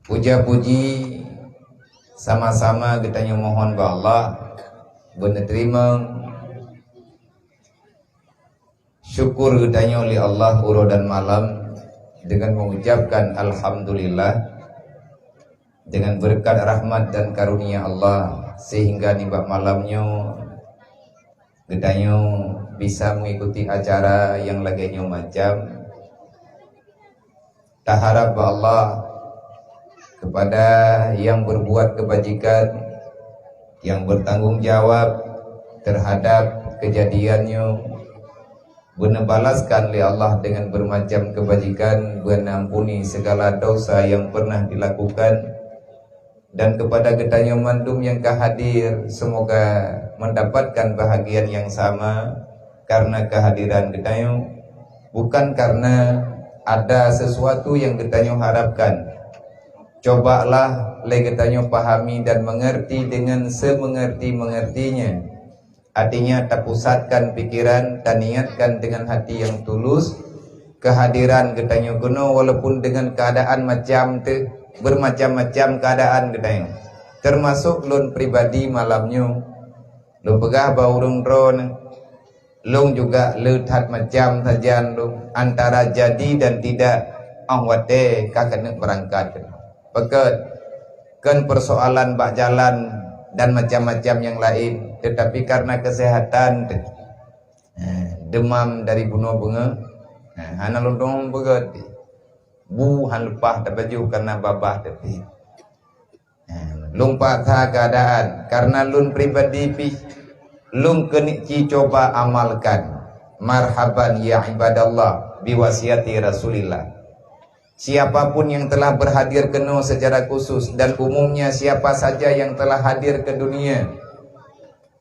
Puja puji sama-sama kita mohon ba Allah benar terima syukur kita oleh Allah uro dan malam dengan mengucapkan alhamdulillah dengan berkat rahmat dan karunia Allah sehingga nibak malamnya kita bisa mengikuti acara yang lagi macam tak harap ba Allah kepada yang berbuat kebajikan, yang bertanggung jawab terhadap kejadiannya, benar balaskan oleh Allah dengan bermacam kebajikan, benar ampuni segala dosa yang pernah dilakukan, dan kepada getanya mandum yang kehadir, semoga mendapatkan bahagian yang sama karena kehadiran getanya, bukan karena ada sesuatu yang getanya harapkan. Cobalah legetanyo pahami dan mengerti dengan semengerti-mengertinya. Artinya tak pusatkan pikiran dan niatkan dengan hati yang tulus kehadiran getanyo kuno walaupun dengan keadaan macam tu bermacam-macam keadaan getanyo. Termasuk lun pribadi malamnya. Lun pegah baurung drone. Lun juga lehat macam saja lun antara jadi dan tidak awate kakak berangkat. Pekat kan persoalan bak jalan dan macam-macam yang lain, tetapi karena kesehatan demam dari bunuh bunga hana lundong begat bu han lepah tak baju karena babah tapi lumpat keadaan karena lun pribadi pi lun keniki coba amalkan marhaban ya ibadallah biwasiati Rasulillah. Siapapun yang telah berhadir kena secara khusus dan umumnya siapa saja yang telah hadir ke dunia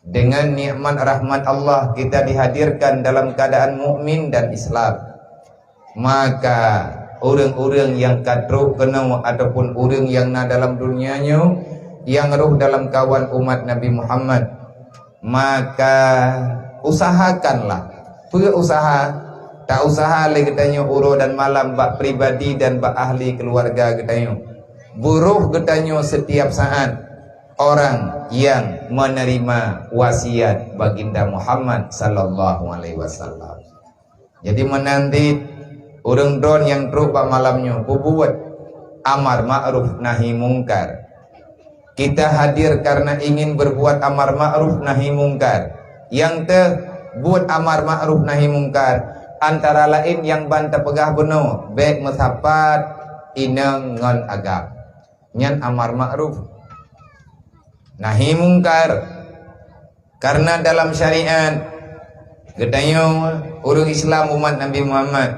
dengan nikmat rahmat Allah kita dihadirkan dalam keadaan mukmin dan Islam, maka orang-orang yang kadruk kena ataupun orang yang na dalam dunianya yang roh dalam kawan umat Nabi Muhammad, maka usahakanlah berusaha. Tak usaha lagi getanya uro dan malam bak pribadi dan bak ahli keluarga getanya. Buruh getanya setiap saat orang yang menerima wasiat baginda Muhammad sallallahu alaihi wasallam. Jadi menanti orang don yang teruk bak malamnya buat amar ma'ruf nahi mungkar. Kita hadir karena ingin berbuat amar ma'ruf nahi mungkar. Yang buat amar ma'ruf nahi mungkar antara lain yang banta pegah beno baik mesapat inang ngon agam nyan amar ma'ruf nahi mungkar. Karena dalam syariat gedanyo urung Islam umat Nabi Muhammad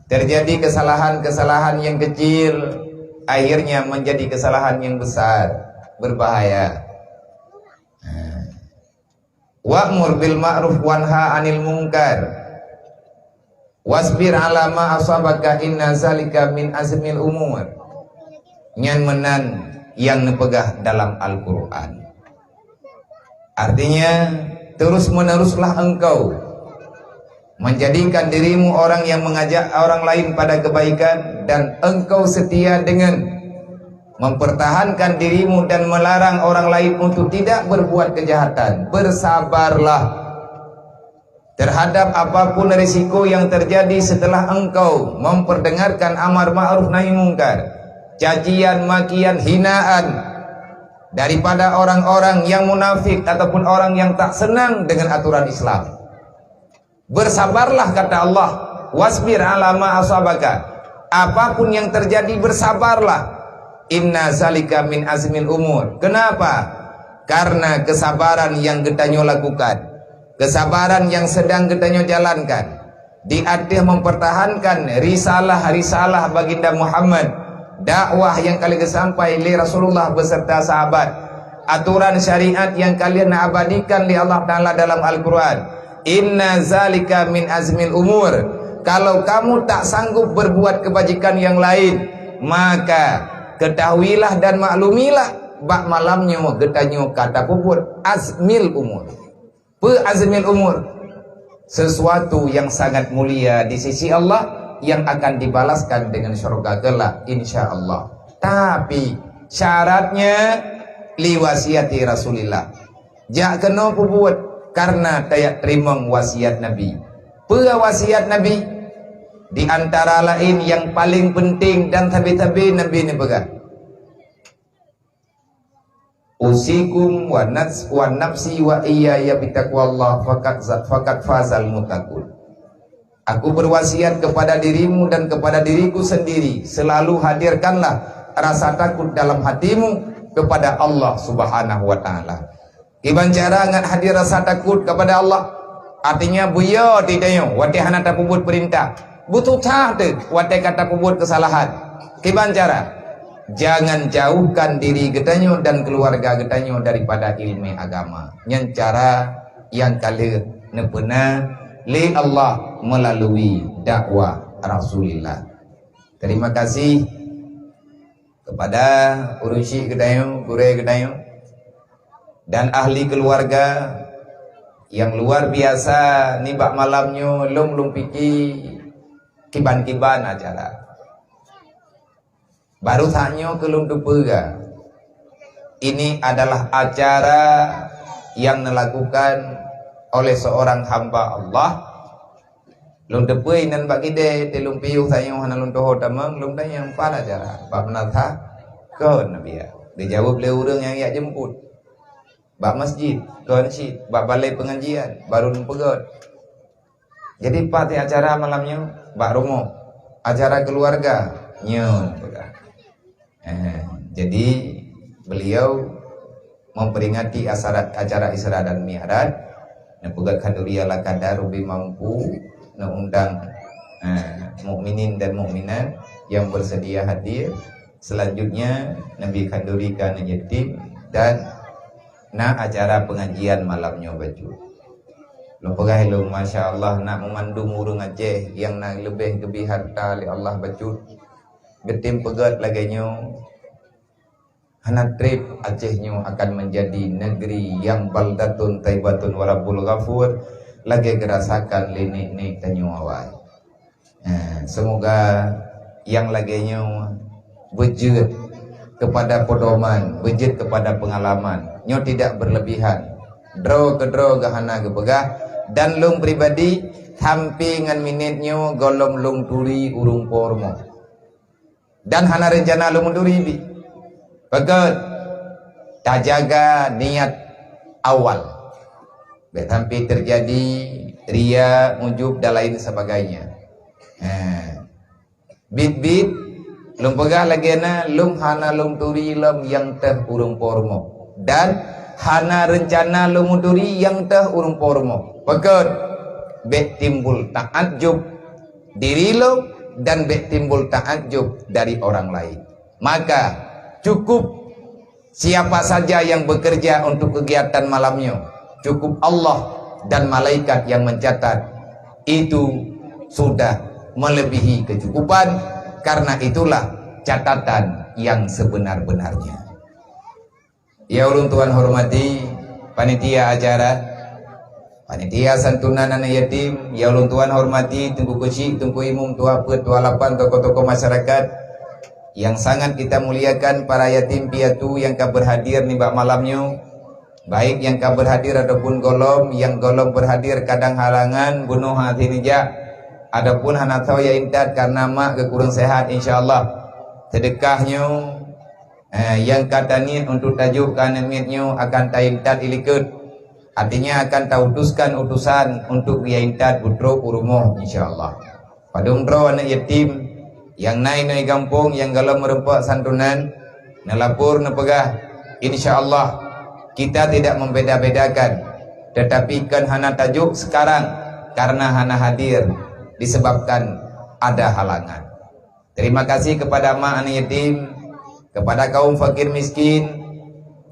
terjadi kesalahan-kesalahan yang kecil akhirnya menjadi kesalahan yang besar berbahaya. Wa'mur bil ma'ruf wanha 'anil munkar wasbir ala ma asabaka inna zalika min azmil umur. Nyan menan yang nepegah dalam Al-Quran. Artinya terus meneruslah engkau menjadikan dirimu orang yang mengajak orang lain pada kebaikan dan engkau setia dengan mempertahankan dirimu dan melarang orang lain untuk tidak berbuat kejahatan. Bersabarlah terhadap apapun risiko yang terjadi setelah engkau memperdengarkan amar ma'ruf nahi mungkar, cacian, makian, hinaan daripada orang-orang yang munafik ataupun orang yang tak senang dengan aturan Islam. Bersabarlah kata Allah, wasbir ala ma asabaka. Apapun yang terjadi bersabarlah. Inna zalika min azmil umur. Kenapa? Karena kesabaran yang getanyo lakukan, kesabaran yang sedang getanyo jalankan di atas mempertahankan risalah baginda Muhammad, dakwah yang kalian sampai li Rasulullah beserta sahabat, aturan syariat yang kalian abadikan li Allah Ta'ala dalam Al-Quran. Inna zalika min azmil umur. Kalau kamu tak sanggup berbuat kebajikan yang lain, maka ketahuilah dan maklumilah bak malamnya getanyo kata kubur azmil umur. Azmil umur, sesuatu yang sangat mulia di sisi Allah yang akan dibalaskan dengan syurga kelak insyaallah. Tapi syaratnya liwasiati Rasulillah. Jak kena buat karena tayak terima wasiat Nabi. Apa wasiat Nabi? Di antara lain yang paling penting dan tabi-tabi Nabi ni pegang. Usikum wa nafsi wa iyaya bitaqwallah faqad fazal muttaqun. Aku berwasiat kepada dirimu dan kepada diriku sendiri, selalu hadirkanlah rasa takut dalam hatimu kepada Allah Subhanahu wa taala. Iban cara ngat hadir rasa takut kepada Allah, artinya buya tidaknya wate hana tak pubut perintah. Butuh tah tu wate kata pubut kesalahan. Iban cara jangan jauhkan diri getanyo dan keluarga getanyo daripada ilmu agama. Yang cara yang kali nepena li Allah melalui dakwah Rasulullah. Terima kasih kepada urusi getanyo, gure getanyo dan ahli keluarga yang luar biasa nibak malamnya lum piki kiban-kiban acara. Baru tanya ke lum dupega. Ini adalah acara yang dilakukan oleh seorang hamba Allah. Lum dupei nan bak kide te lum piu tanya hana lum toho tamang lum tanya yang pada acara. Bab menatha ke Nabi ya. Dijawab oleh orang yang ia jemput. Bab masjid, ke masjid, bab balai pengajian, baru lum pegot. Jadi pati acara malamnya bak rumah, acara keluarga nyon pegang. Jadi beliau memperingati acara Isra dan Mi'raj. Nepugat kaduriyalah kadar lebih mampu undang mukminin dan mukminat yang bersedia hadir. Selanjutnya Nabi kandurikan yatim dan acara pengajian malamnya baju. Lupa lu masya Allah nak memandu murung Aceh yang nak lebih harta li Allah baju. Getim pegat laganya hana trip Acehnya akan menjadi negeri yang baldatun taibatun warabul ghafur lagi gerasakan linik tanyo awal. Semoga yang laganya wujud kepada pedoman, wujud kepada pengalaman, nyo tidak berlebihan. Draw gahana ke pegah dan lung pribadi hampingan minitnya golom lung turi urung pormo. Dan hana rencana lu munduri bi. Bagus. Tak jaga niat awal. Sampai terjadi ria, ujub dan lain sebagainya. Bit lum pegah lagi na lum hana lum turi lum yang teh urung pormo. Dan hana rencana lu munduri yang teh urung pormo. Bagus. Bet timbul ta'ajub diri lu dan timbul ta'ajub dari orang lain. Maka cukup siapa saja yang bekerja untuk kegiatan malamnya, cukup Allah dan malaikat yang mencatat, itu sudah melebihi kecukupan. Karena itulah catatan yang sebenar-benarnya. Ya ulun Tuhan hormati panitia acara, panitia santunan anak yatim, ya ulun Tuhan hormati tunggu kuci, tunggu imum, tua pet, tua lapan, tokoh-tokoh masyarakat yang sangat kita muliakan, para yatim piatu yang kau berhadir nibak malamnya, baik yang kau berhadir ataupun golom, yang golom berhadir kadang halangan bunuh hati nijak, adapun hana tahu ya intat karena mak kekurang sehat insyaallah sedekahnya yang katanin untuk tajuk kanemitnya akan taintat ilikut. Artinya akan tautuskan utusan untuk yaintat butro urumoh insyaallah. Padung dro anak yatim yang naik kampung yang galau merempak santunan nelapur nepegah insyaallah kita tidak membeda-bedakan, tetapi kan hana tajuk sekarang karena hana hadir disebabkan ada halangan. Terima kasih kepada mak anak yatim, kepada kaum fakir miskin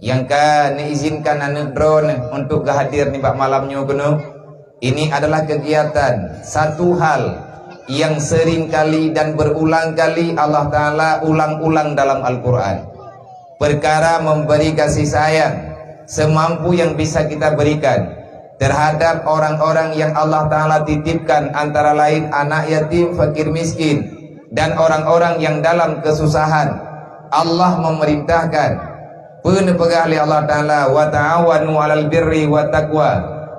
yang kan izinkan anak drone untuk hadir nibak malamnya kuno. Ini adalah kegiatan satu hal yang sering kali dan berulang kali Allah Ta'ala ulang-ulang dalam Al-Quran. Perkara memberi kasih sayang semampu yang bisa kita berikan terhadap orang-orang yang Allah Ta'ala titipkan, antara lain anak yatim, fakir miskin, dan orang-orang yang dalam kesusahan. Allah memerintahkan pun pegah li Allah Ta'ala wa ta'awanu 'alal birri wa taqwa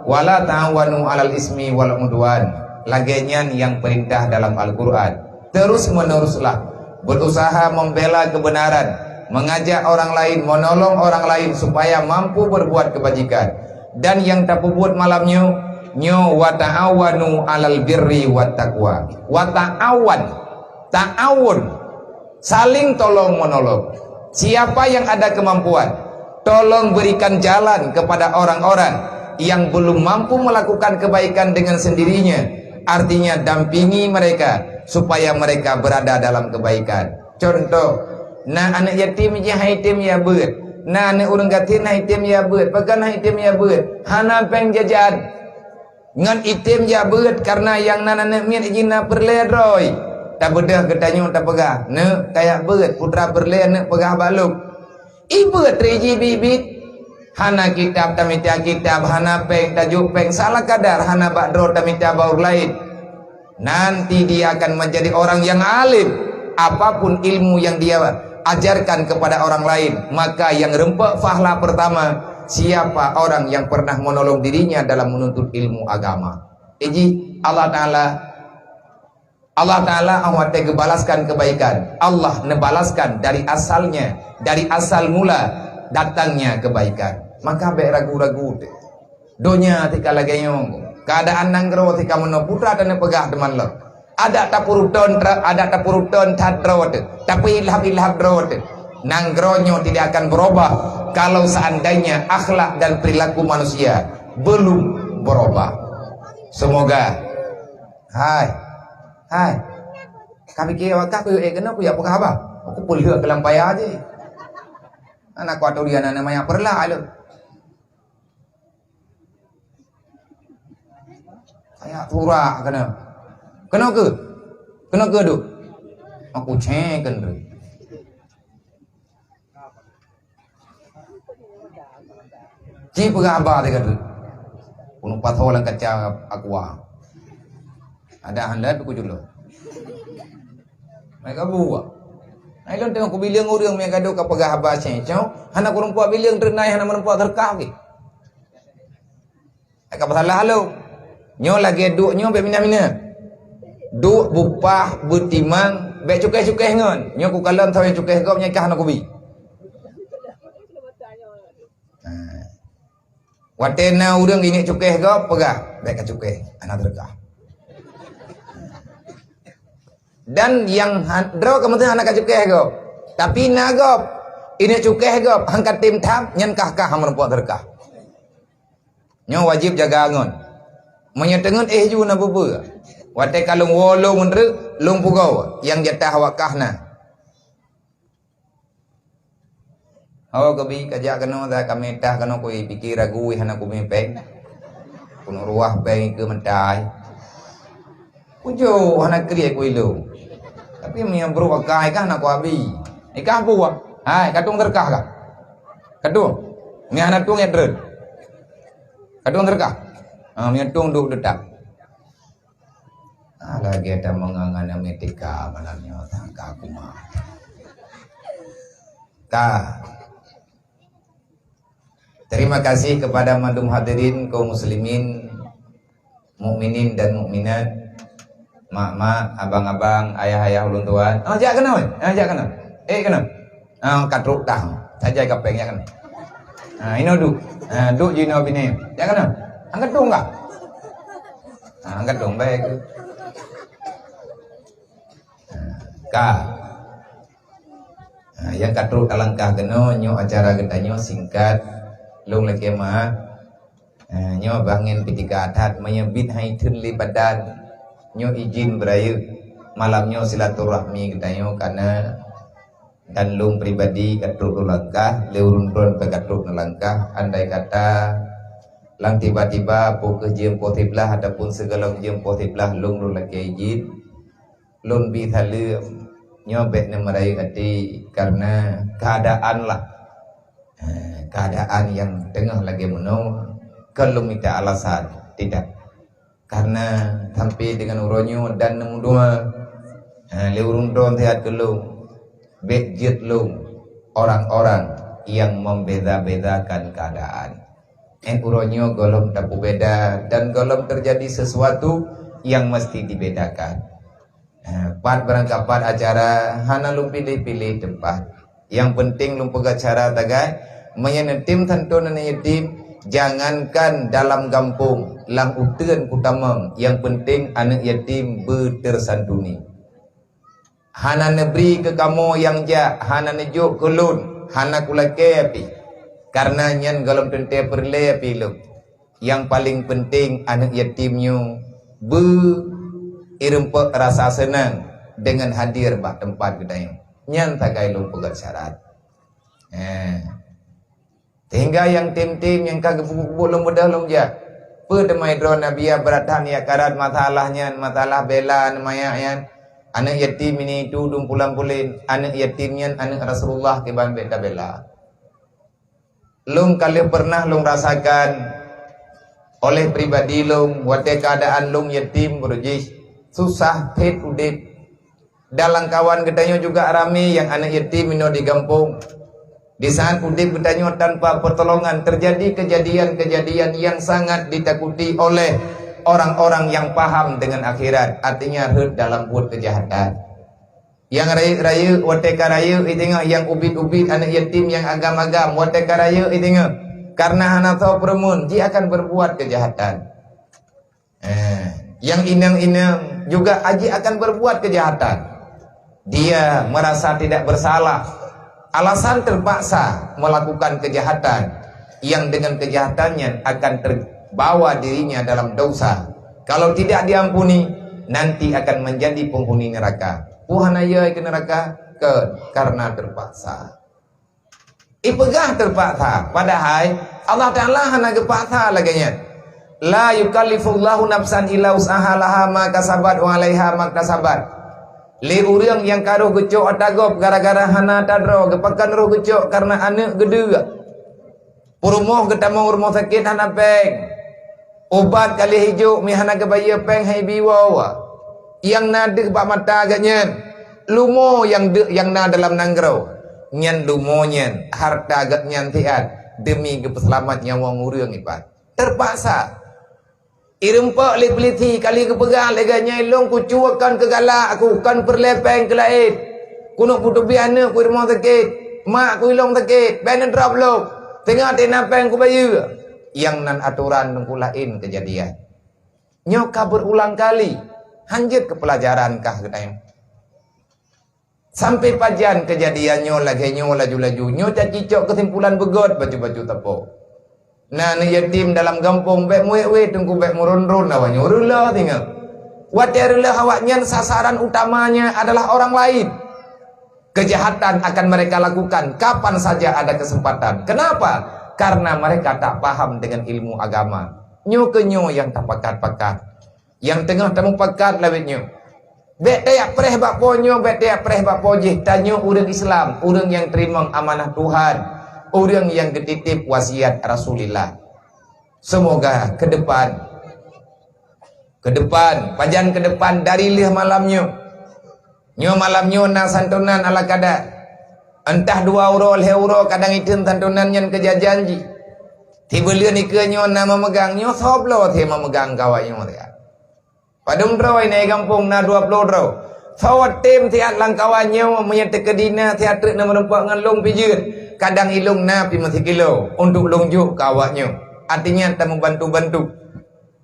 wa la ta'awanu 'alal ismi wal udwan. Lagian yang perintah dalam Al-Qur'an. Terus meneruslah berusaha membela kebenaran, mengajak orang lain, menolong orang lain supaya mampu berbuat kebajikan. Dan yang tak buat malamnya nyo wa ta'awanu 'alal birri wa taqwa. Wa ta'awun saling tolong menolong. Siapa yang ada kemampuan, tolong berikan jalan kepada orang-orang yang belum mampu melakukan kebaikan dengan sendirinya. Artinya dampingi mereka supaya mereka berada dalam kebaikan. Contoh, nah anak yatim je haitim ya beut. Nah anak urang gatin haitim ya beut. Pegan haitim ya beut. Hana peng jajan. Ngan itim ya beut karena yang nana mian ijina perledroy. Tak bedah ketanyo tak pegah. Ne kayak beut putra perle ne pegah baluk. Ibeut reji bibit. Hana kitab tamita kitab, hana peng tajuk peng salah kadar, hana bakdro tamita baur lain. Nanti dia akan menjadi orang yang alim. Apapun ilmu yang dia ajarkan kepada orang lain, maka yang rempek fahla pertama, siapa orang yang pernah menolong dirinya dalam menuntut ilmu agama. Jadi Allah Ta'ala awat balaskan kebaikan. Allah nebalaskan dari asalnya, dari asal mula datangnya kebaikan. Maka be ragu-ragu donya tika lagayong keadaan nanggro tika meno putra dan pegah teman lo. Ada tapuruton tadrot, tapi ilham drot. Nanggronyo tidak akan berubah kalau seandainya akhlak dan perilaku manusia belum berubah. Semoga hai kami kira kau kena aku ya apa khabar aku pulih ke lampai aja anak kuat dia namanya perlah lo kayak turah kena ke duk aku ceken tu ci pegaba dia kata pun patholan kaca aqua ada anda aku julo mereka buat ailon tengok aku bilang orang yang gaduh ke pegah abah cecau hana kurang puak bilang ternai hana menempuak terkah ke agak masalah lo nyo lagi duk nyo be mina-mina duk bupah butimang be cukai-cukai ngon nyo ku kalam tahu cukai gop nyekah hana kubi watena urang ini cukai gop pegah be ka cukai hana terkah. Dan yang draw kemudian anak cukai gop tapi nagop ini cukai gop angkat tim tam nyen kah menempuak terkah nyo wajib jaga angon menyetengun ju na bube wate kalung wolo mendre lung pugau yang jatah wakahna hawa gabi kaja kano da kametah kano koi pikir ragu hana ku mepeng kuno ruah beng ke mentai ujo hana kriya koi lo tapi yang berwakai kan aku abi ikah buah hai kadung terkah kah kadung mi anak tung edren kadung terkah mi tung duk dedak lagi ada mengangana metika malamnya tangka aku mah terima kasih kepada madum hadirin kaum muslimin mukminin dan mukminat mak-mak, abang-abang, ayah-ayah ulun tuan. Ajak kena weh, ajak kena. Kena. Katruk dah. Saja kapeng ya kan. Ino duk. Duk jino bini. Ya kena. Angkat dong enggak? Angkat dong baik. Yang katruk alangkah kena nyo acara getanyo singkat. Lung lagi mah. Nyo bangin pitika adat menyebit hai thun li badan. Nyo izin berayu malamnya silaturahmi ketanyo karena dan lung pribadi katruk langkah leurun pun pekatruk langkah andai kata lang tiba-tiba pukul jem potiblah adapun segala jem potiblah lung lagi izin lun bi thalu nyobek ne merayu ati karena keadaan lah keadaan yang tengah lagi menung kalau minta alasan tidak karena sampai dengan uronyo dan nemu dua leurun don tehat kelung bekjet lung orang-orang yang membeda-bedakan keadaan. Uronyo golong tapu beda dan golong terjadi sesuatu yang mesti dibedakan. Pat berangkapan acara hana lum pilih-pilih tempat. Yang penting lum pegat cara tagai menyenetim tentu yatim. Jangankan dalam kampung lang uteun kutamang, yang penting anak yatim bertersanduni. Hana nebri ke kamu yang ja, hana nejuk kulun, hana kulake api. Karena nyan galom tente perle api lu. Yang paling penting anak yatimnya irempe rasa senang dengan hadir bah tempat gedayang. Nyan tagai lu pegat syarat. Sehingga yang tim-tim yang kagak belum mudah lom ja. Pedemai drone nabiya beratan ya karat masalahnya masalah bela namanya yan. Anak yatim ini itu dumpulan pulin, anak yatimnya anak Rasulullah keban beta bela. Lum kali pernah lum rasakan oleh pribadi lum wate keadaan lum yatim berjis susah pet udit. Dalam kawan gedanya juga rame yang anak yatim ini di kampung. Di saat udip gedanya tanpa pertolongan terjadi kejadian-kejadian yang sangat ditakuti oleh orang-orang yang paham dengan akhirat. Artinya herd dalam buat kejahatan. Yang raya-raya wateka raya itu yang ubit-ubit anak yatim yang agam-agam wateka raya itu karena hana tahu permun dia akan berbuat kejahatan. Yang inang-inang juga aji akan berbuat kejahatan. Dia merasa tidak bersalah. Alasan terpaksa melakukan kejahatan yang dengan kejahatannya akan terbawa dirinya dalam dosa. Kalau tidak diampuni, nanti akan menjadi penghuni neraka. Puhanaya ke neraka karena terpaksa. Ipegah terpaksa. Padahal Allah Ta'ala hana kepaksa laganya. La yukallifullahu nafsan illa usaha laha ma kasabat wa alaiha ma kasabat. Le urang yang karo gecok atagop gara-gara hana tadro gepakan roh gecok karena anak gede. Purumoh ketemu rumah sakit hana peng. Obat kali hijau mi hana kebaya peng hai biwa. Yang nade bak mata agaknya. Lumo yang na dalam nanggro. Nyan lumo nyan harta agak nyan tiat demi keselamat nyawa urang ipat. Terpaksa. Irempak le peliti kali kepegang leganya ilong ku cuakan ke galak aku kan perlepeng ke lain. Ku nak putu biana ku rumah sakit. Mak ku ilong sakit. Bena drop lo. Tengah tenapeng ku bayu. Yang nan aturan ku lain kejadian. Nyoka berulang kali. Hanjit ke pelajaran kah ketayang. Sampai pajan kejadiannya lagi nyo laju-laju. Nyo tak cicok kesimpulan begot baju-baju tepuk. Nah, ni yatim dalam kampung bek muwe tunggu bek murun-run awaknya rela tinggal. Waterlah awaknya sasaran utamanya adalah orang lain. Kejahatan akan mereka lakukan kapan saja ada kesempatan. Kenapa? Karena mereka tak paham dengan ilmu agama. Nyo ke nyo yang tak pakat-pakat. Yang tengah tamu pakat lawitnya. Bek tayak preh bak ponyo, bek tayak preh bak pojih. Tanyo urang Islam, urang yang terima amanah Tuhan. Orang yang ketitip wasiat Rasulullah. Semoga ke depan, pajan ke depan dari lih malamnya. Nyo malamnya na santunan ala kada. Entah 2 euro, 2 euro kadang itu santunan yang kejajanji. Tiba lian ikannya na memegang nyo soblo te memegang kawaknya dia. Padum draw ini kampung na 20 draw. Sawat tim tiat langkawannya menyetek kedina tiat truk na merempak ngalung pijut. Kadang ilung na pi masih kilo untuk lungjuk ke awaknya. Artinya tak membantu-bantu.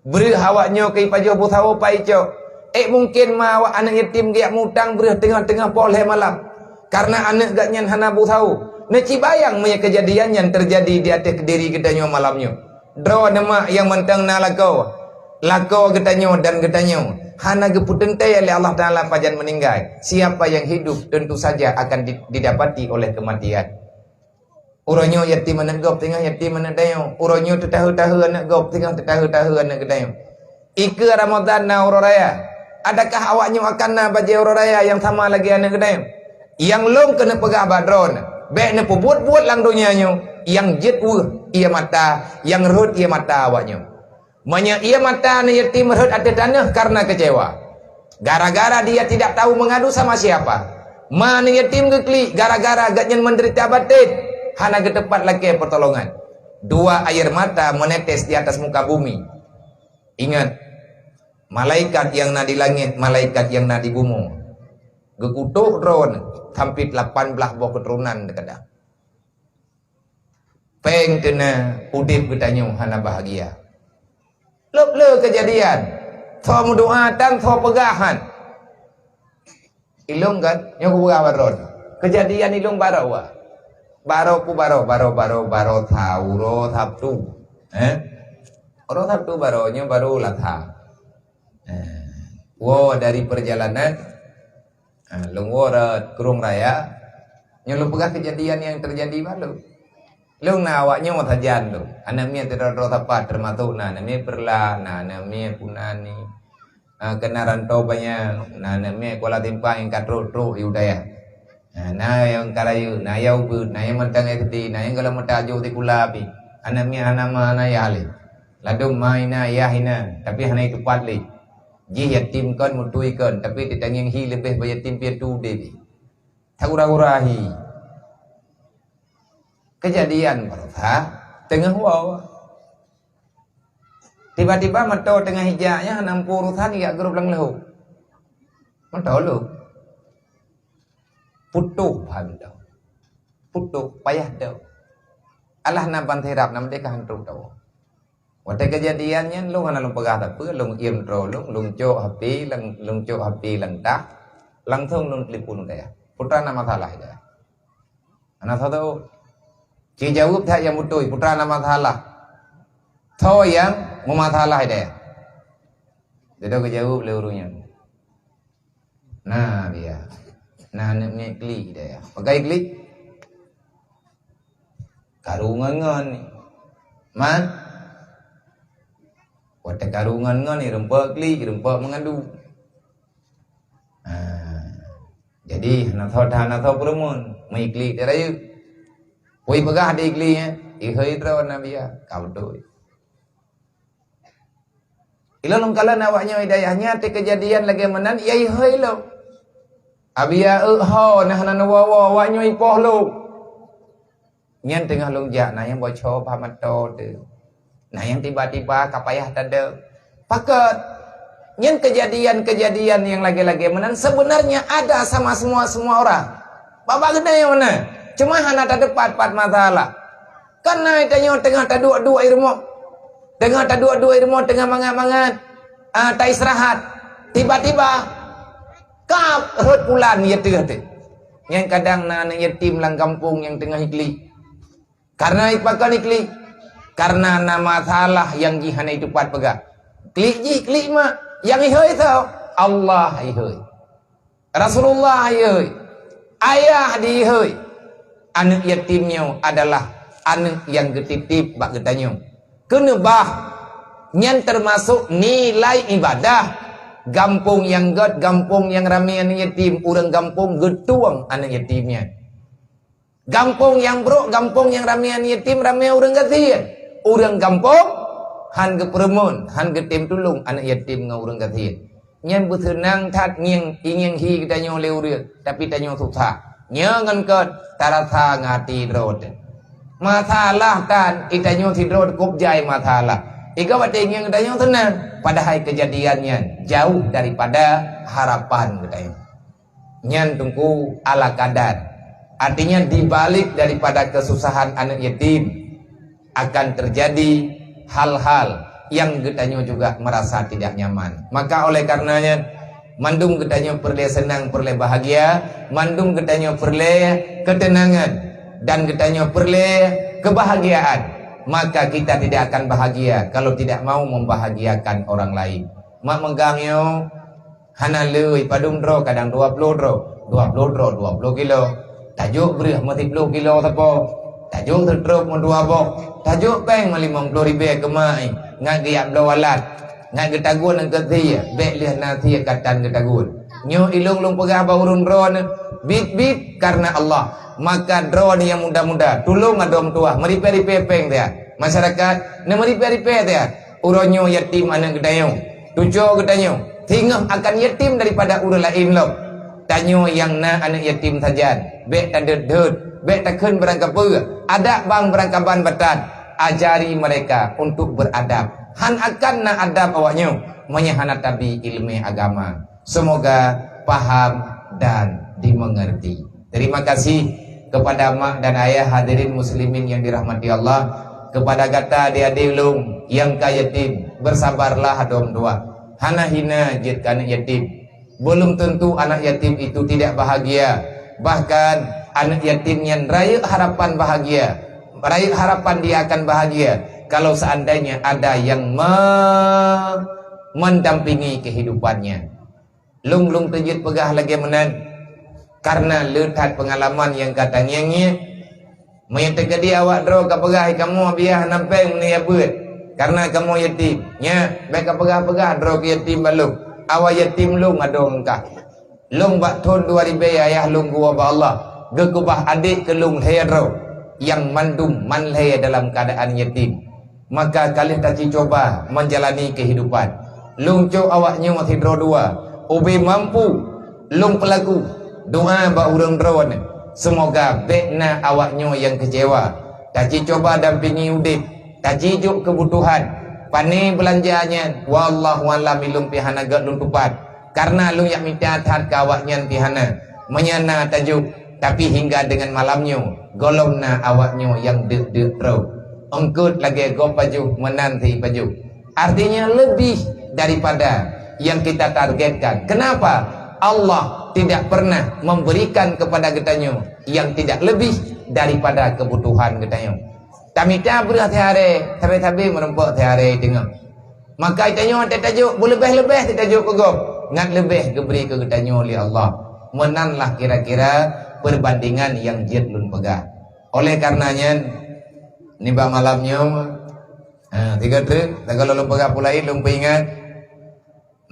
Beri awaknya ke ipajo busawo paico. Mungkin ma awak anak yatim giak mutang beri tengah-tengah poleh malam. Karena anak gak nyan hana busawo. Neci bayang punya kejadian yang terjadi di atas kediri gedanya malamnya. Draw nama yang mentang na lakau. Lakau gedanya dan gedanya. Hana geputentai oleh Allah Ta'ala pajan meninggal. Siapa yang hidup tentu saja akan didapati oleh kematian. Uronyo yatim anak gop tengah yatim anak dayo. Uronyo tetahu-tahu anak gop tengah tetahu-tahu anak gedayo. Ike Ramadan na uro raya. Adakah awaknya akan na baje uro raya yang sama lagi anak gedayo? Yang long kena pegah badron. Bek ne buat-buat lang dunianyo. Yang jitwu ia mata, yang rut ia mata awaknya. Manya ia mata na yatim rut ada tanah karena kecewa. Gara-gara dia tidak tahu mengadu sama siapa. Mana yatim ke kli gara-gara agaknya menderita batin. Hana ke tempat lagi pertolongan. Dua air mata menetes di atas muka bumi. Ingat, malaikat yang na di langit, malaikat yang na di bumi. Gekutuk drone, hampir 18 buah keturunan dekada. Peng kena udip ketanya hana bahagia. Lep kejadian. Tho doa dan tho pegahan. Ilung kan, yang ku baron. Kejadian ilung barawa. Baro tauro sabtu. Oro sabtu baronya baru latha. Wo dari perjalanan lungwara kurung raya. Nyeluk pegah kejadian yang terjadi baru. Lung na awaknya mau tajan lu. Anamnya tidak tapat termasuk anamnya perla, anamnya punani. Kena rantau banyak, anamnya kuala timpa yang katro yudaya. Nah yang karayu, nah yang ubud, nah yang mentang ekti, nah yang kalau mentaju di kulapi. Anamnya anama anayali. Lalu maina yahina, tapi hanya itu patli. Ji yatim kan mutui kan, tapi tidak yang hi lebih banyak yatim piatu dewi. Takura-kurahi. Kejadian berita tengah wow. Tiba-tiba meto tengah hijaknya 60 urusan ya grup lang lahu. Meto lu. Putuh handau. Putuh payah dau. Allah na bantirap na mereka hantu dau. Waktu kejadiannya lu hana lu pegah tak apa, lu im tro lu cok hapi, lung cok hapi tak, langsung lu telefon dia. Putra nama salah dia. Anak tahu. Ci jawab tak yang mutui putra nama salah. Tahu yang memasalah dia. Dia kejawab leurunya. Nah dia. Nah ni klik dia. Pakai klik. Karungan ni. Man. Waktu karungan ni rempak klik, rempak mengadu. Jadi nak tahu perumun, mai klik dia raya. Woi pegah di kliknya, ihai draw nabia, kau doi. Ilong kala nawaknya hidayahnya te kejadian lagi menan, ya ihai lo. Abia ho nah na wawa wa nyoi poh lu. Nyen tengah longjak nah yang bocor pamato tu. Nah yang tiba-tiba kapayah tada. Pakat nyen kejadian-kejadian yang lagi-lagi menan sebenarnya ada sama semua orang. Bapa gede yang mana? Cuma hana tak depat masalah. Karena itanya tengah tak dua ilmu. Tengah tak dua ilmu tengah mangat-mangat. Tak istirahat. Tiba-tiba kap hut pulan yatim. Yang kadang anak yatim lang kampung yang tengah ikli. Karena ipakan ikli. Karena nama salah yang jihana itu pat pegah. Klik mak. Yang ihoi tau. Allah ihoi. Rasulullah ihoi. Ayah diihoi. Anak yatimnya adalah anak yang getitip bak getanya. Kena bah. Yang termasuk nilai ibadah. Gampung yang gampung yang ramai anak yatim, orang gampung getuang anak yatimnya. Gampung yang bro, gampung yang ramai anak yatim, ramai orang gatian. Orang gampung han ke peremon, han ke tim tulung anak yatim ngau orang gatian. Nyen bersenang tat nyeng ingin hi kita nyo leuria, tapi tanyo susah. Nyengan ke tarasa ngati drod. Masalah kan itanyo si drod kubjai masalah. Ika batingan katanya tenang. Padahal kejadiannya jauh daripada harapan katanya. Nyan tunggu ala kadar. Artinya dibalik daripada kesusahan anak yatim akan terjadi hal-hal yang katanya juga merasa tidak nyaman. Maka oleh karenanya mandung katanya perle senang, perle bahagia, mandung katanya perle ketenangan dan katanya perle kebahagiaan. Maka kita tidak akan bahagia kalau tidak mau membahagiakan orang lain. Mak megangnya hana leui padum dro kadang 20 dro, 20 kilo. Tajuk berih mati 10 kilo tapo. Tajuk tertruk mo 2 bok. Tajuk peng 50 ribu kemai. Ngak giap do walat. Ngak getagun ang ketia, bek lih nasi katan getagun. Nyo ilung lung pegah baurun dron bit karena Allah. Maka drone yang muda-muda tulung adom tua meripe-ripe peng dia masyarakat ne meripe-ripe dia uronyo yatim anak gedayo tujo gedayo tinggal akan yatim daripada urang lain lo Tanya yang na anak yatim tajan. Bek tak ded, bek tak kun berangkat pur. Adab bang berangkat ban batan. Ajari mereka untuk beradab. Han akan na adab awaknya. Menyahanat tabi ilmu agama. Semoga paham dan dimengerti. Terima kasih kepada mak dan ayah hadirin muslimin yang dirahmati Allah. Kepada kata adik-adik ulung yang kayatim, bersabarlah adom dua. Hana hina jid anak yatim. Belum tentu anak yatim itu tidak bahagia. Bahkan anak yatim yang raya harapan bahagia. Raya harapan dia akan bahagia kalau seandainya ada yang mendampingi kehidupannya. Lung tejit pegah lagi menan. Karena letak pengalaman yang katanya menyatakan dia awak draw ke pegah kamu biar nampai ni apa karena kamu yatim nya baik ke pegah draw ke yatim balung awak yatim lung ada engkah lung bak ton 2000 ayah lung gua ba Allah gekubah adik ke lung leh draw yang mandum man leh dalam keadaan yatim maka kalian tak coba menjalani kehidupan lung co awaknya masih draw dua ubi mampu lung pelaku doa ba urang draw ni. Semoga bekna awaknya yang kecewa. Taci coba dampingi udip. Taci juk kebutuhan. Pani belanjanya. Wallahu a'lam ilum pihana gak lung tupat. Karena lung yang minta hat ke awaknya pihana. Menyana tajuk. Tapi hingga dengan malamnya. Golongna awaknya yang dek-dek terus. Engkut lagi go paju menanti paju. Artinya lebih daripada yang kita targetkan. Kenapa? Allah tidak pernah memberikan kepada kitanya yang tidak lebih daripada kebutuhan kitanya. Tamita berhati-hari, tapi merempak hati-hari tengok. Maka kitanya tak tajuk, boleh lebih tak tajuk kegop. Ngat lebih diberi ke kitanya oleh Allah. Menanlah kira-kira perbandingan yang jid lun pegah. Oleh karenanya, nibak malamnya, 3 truk, tak kalau lun pegah pulai, lun ingat.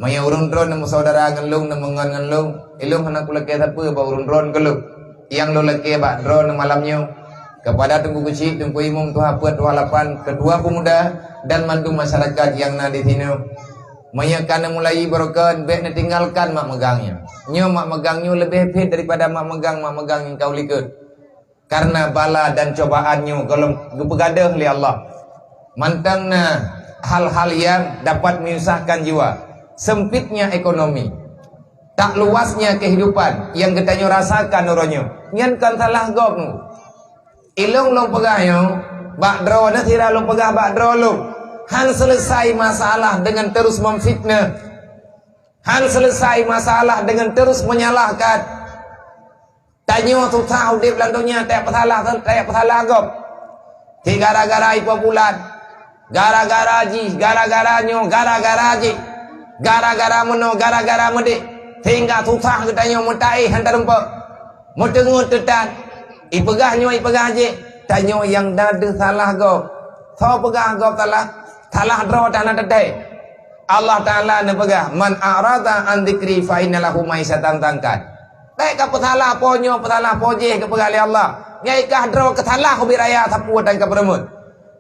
Maya urun dron nemu saudara ngelung nemu ngelung ilung hendak kulake apa ba urun dron kelung yang lo leke ba dron malamnya kepada tunggu kecil tunggu imum tuha puat 28 kedua pemuda dan mandu masyarakat yang ada di sini maya kana mulai barokan bek na tinggalkan mak megangnya nyo mak megangnya lebih fit daripada mak megang yang kau likut karena bala dan cobaannya kalau begadah li Allah mantangna hal-hal yang dapat menyusahkan jiwa. Sempitnya ekonomi, tak luasnya kehidupan yang kita rasakan orangnya. Nyan kan salah gopmu. Ilong long pegahnya, bak draw na tira long pegah bak draw long. Han selesai masalah dengan terus memfitnah. Han selesai masalah dengan terus menyalahkan. Tanya tu tahu dia belandonya tak pesalah gop. Ti gara-gara ipa bulan. Gara-gara ji, gara-garanya, gara-gara ji. Gara-gara meno, gara-gara medik. Hingga susah katanya mutai hantar empat. Mutengut tetan. Ipegah je. Tanya yang dada salah go. So pegah go salah. Salah draw tanah tetai. Allah Ta'ala ne pegah. Man a'rada an dzikri fa innalahu ma'isyatan tangkat. Tak ka salah ponyo, salah poje ke pegah Allah. Nyai kah draw ke salah biraya sapu dan ke peremut.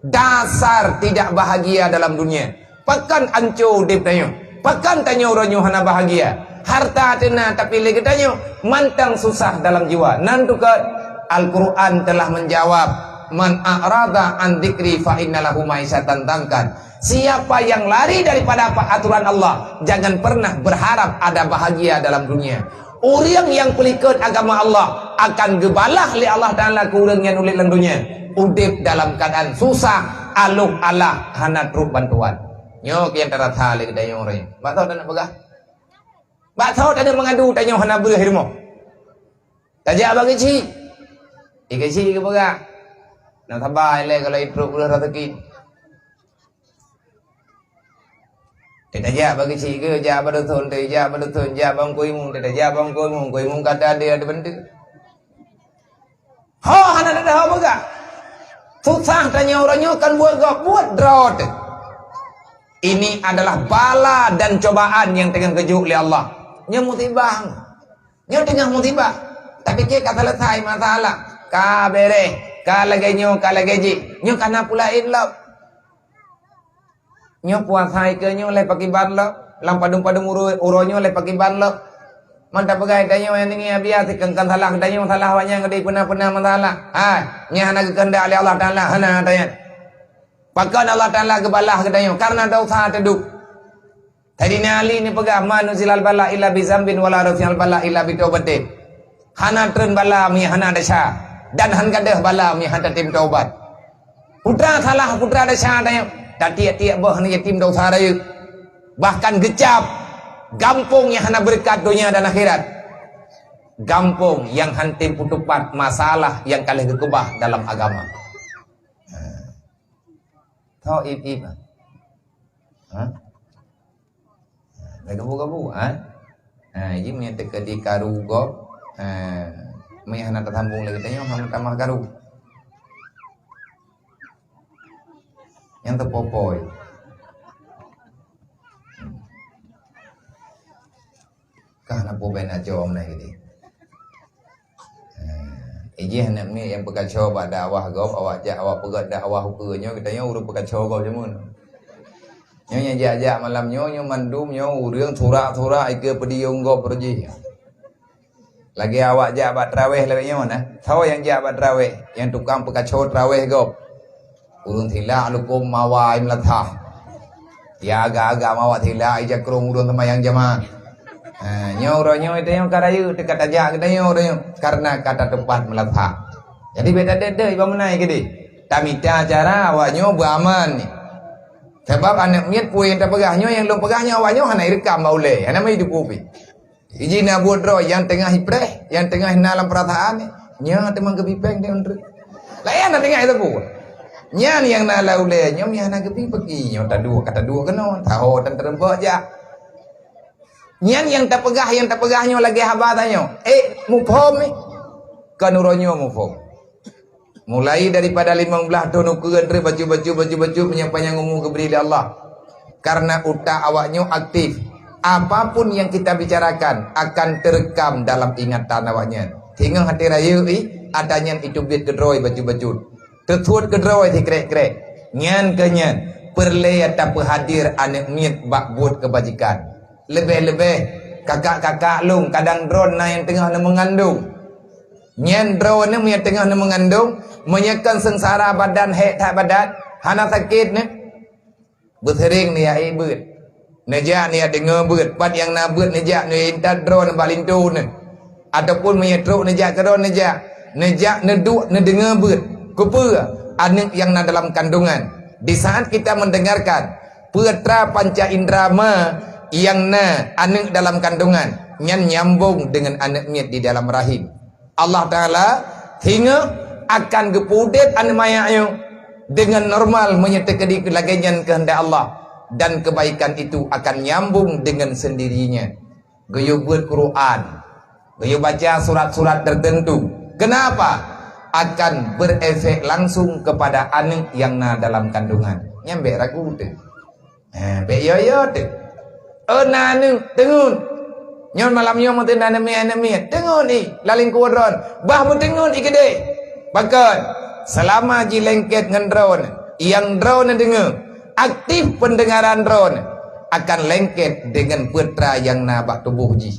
Dasar tidak bahagia dalam dunia. Pekan ancu dip tanya. Pakan tanya orangnya hana bahagia. Harta tena tapi lagi tanya mantang susah dalam jiwa. Nandukan Al-Quran telah menjawab. Man a'rada an dzikri fa innalahu ma'isyatan tangkan. Siapa yang lari daripada aturan Allah, jangan pernah berharap ada bahagia dalam dunia. Orang yang pelikut agama Allah akan gebalah oleh Allah Ta'ala ke orang yang ulit dalam dunia. Udip dalam keadaan susah, aluh Allah hana truk bantuan. Nyo kian tarat hal ke dayo orang. Bak tahu tak nak pegah. Bak tahu tak ada mengadu tanya hana ber hirmo. Tajak bagi ci. Ikai ci ke pegah. Nak sabar le kalau itu ulah rezeki. Tajak bagi ci ke ja pada thon te ja pada thon ja bang koi mung te ja bang koi mung kata ada benda. Ho hana ada ho pegah. Susah tanya orangnya kan buat drawt. Ini adalah bala dan cobaan yang tengah kejuk oleh Allah. Nya musibah. Nya tengah musibah. Tapi ke kata selesai masalah. Ka bere, ka lagi ji. Nyo kana pula ilap. Nyo puasai ke nyo le pakai ban lo. Lam padung uronyo le pakai ban lo. Mantap pegai tanya yang ini biar tikengkan salah tanya salah awaknya ngedi pernah masalah. Nya hana kehendak oleh Allah Taala hana tanya. Pakan Allah Taala kebalah tanya karena dosa teduk. Tadi Ali ni pegah manuzilal bala illa bi zambin wala rafial bala illa bi taubatin. Hana tren bala mi hana dasya dan han kadah bala mi hana tim taubat. Putra salah putra dasya tanya. Tak tiap-tiap bah ni yatim dosa raya. Bahkan gecap gampung yang hana berkat dunia dan akhirat. Gampung yang hantim putupat masalah yang kalih kekebah dalam agama. Tahu ib-ib. Dah gabu-gabu. Ini punya teka di karu go. May hana tatambung lagi tayo hana tamah karu. Yang terpopoy. Kahana po ben ajo om na hidi. Iji hendak ni yang pekacau bak dakwah gop awak jak awak pegat dakwah ukurnya kita nyo urut pekacau gop jemun. Nyo jak malam nyo mandum nyo urang thura ike pediung gop perji. Lagi awak jak bak traweh lebih nyo nah. Tahu yang jak bak traweh yang tukang pekacau traweh gop. Urang thila lukum mawai melatah. Ya agak-agak mawat thila ija krung urang sembahyang jamaah. Nyo itu yang karayu dekat aja kita nyo karena kata tepat melatah. Jadi beda dede iba menai gede. Tamita cara awaknya beraman ni. Sebab anak miat puin tak pegahnya yang belum pegahnya awaknya hana rekam baule. Hana mai dipupi. Iji na bodro yang tengah hipreh, yang tengah dalam perataan ni. Nya temang kebipeng dia untuk. Layan na tengah itu pun. Nya yang na laule nya mi hana kepi pergi nya tak dua kata dua kena. Tahu dan terembak je. Nyan yang tak pegahnya lagi haba tanya. Mufhum ni. Kanuronyo mufhum. Mulai daripada 15 tahun ukuran baju penyampaian umum kepada Allah. Karena utak awaknya aktif. Apapun yang kita bicarakan akan terekam dalam ingatan awaknya. Hingga hati raya adanya itu bit kedroi baju. Tetuat kedroi di krek-krek. Nyan kenyan. Perle atau hadir anak miat bak buat kebajikan. Lebih-lebih kakak-kakak lung kadang drone na yang tengah na mengandung. Nyen drone ni yang tengah na mengandung menyekan sengsara badan tak badan hana sakit ni. Bersering ni ai beut. Nejak ni dengar beut, pat yang na beut nejak ni intat drone balintu ni. Ataupun menyetruk nejak ke drone nejak neduk dengar beut. Kupa anak yang na dalam kandungan. Di saat kita mendengarkan putra panca indrama yang na anak dalam kandungan yang nyambung dengan anak miat di dalam rahim. Allah Ta'ala hingga akan gepudet anak mayaknya dengan normal menyertai kelagian kehendak Allah. Dan kebaikan itu akan nyambung dengan sendirinya. Goyo buat Quran, goyo baca surat-surat tertentu. Kenapa? Akan berefek langsung kepada anak yang na dalam kandungan. Nyambe ragu tu. Be yo tu. Nanu tengun. Nyon malam nyon mesti nanu mi. Tengun ni laling kuadron. Bah mu tengun ikede. Bahkan selama ji lengket dengan drone, yang drone dengar aktif pendengaran drone akan lengket dengan putra yang nabak tubuh ji.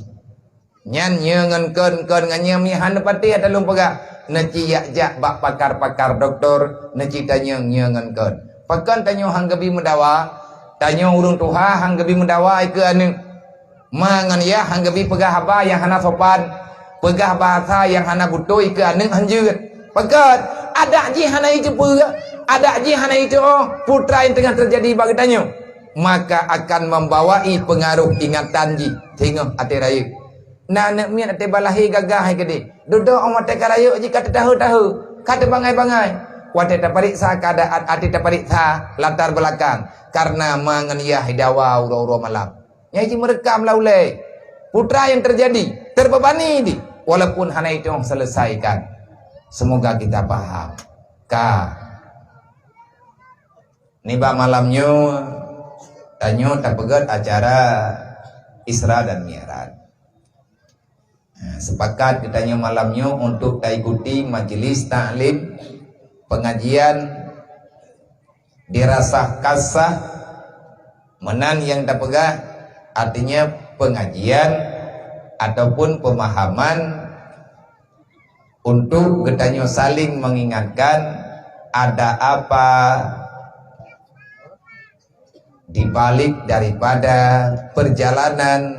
Nyan nyengen kon nganya mi han pati ada lum pega. Neci jak bak pakar-pakar doktor neci tanya nyengen kon. Pakan tanyo hang gebi mendawa. Tanya urung tuha hang gebi mendawai ke anu. Mangan ya hang gebi pegah haba yang hana sopan, pegah bahasa yang hana butoi ke anu hanjeut. Pegat ada ji hana itu pegah, ada ji hana itu putra yang tengah terjadi bagi tanya. Maka akan membawai pengaruh ingatan ji tengok ate raya. Nak miat ate balahi gagah hai gede. Duduk om ate karaya ji kata tahu-tahu, kata bangai-bangai. Wate tapariksa keadaan ate tapariksa latar belakang. Karena menganiah hidawa uro-uro malam. Yang merekam laulai. Putra yang terjadi. Terbebani di. Walaupun hanya itu yang selesaikan. Semoga kita paham. Niba malamnya. Tanyo tak pegat acara Isra dan Mi'raj. Sepakat kitanya malamnya untuk ikuti majelis taklim. Pengajian dirasah kasah menan yang tak pegah artinya pengajian ataupun pemahaman untuk getanyo saling mengingatkan ada apa di balik daripada perjalanan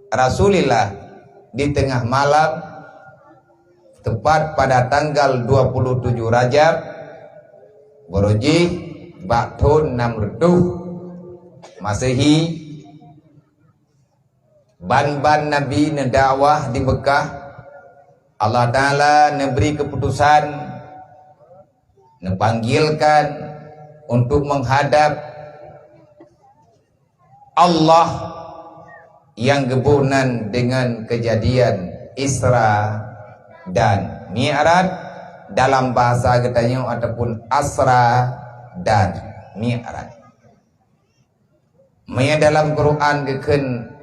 Rasulullah di tengah malam tepat pada tanggal 27 Rajab Borojih Baktun 600 Masehi. Ban-ban Nabi nedawah di Mekah, Allah Ta'ala memberi keputusan, memanggilkan untuk menghadap Allah yang gebunan dengan kejadian Isra dan Mi'raj, dalam bahasa katanya ataupun Asra dan Mi'raj. Maya dalam Quran geken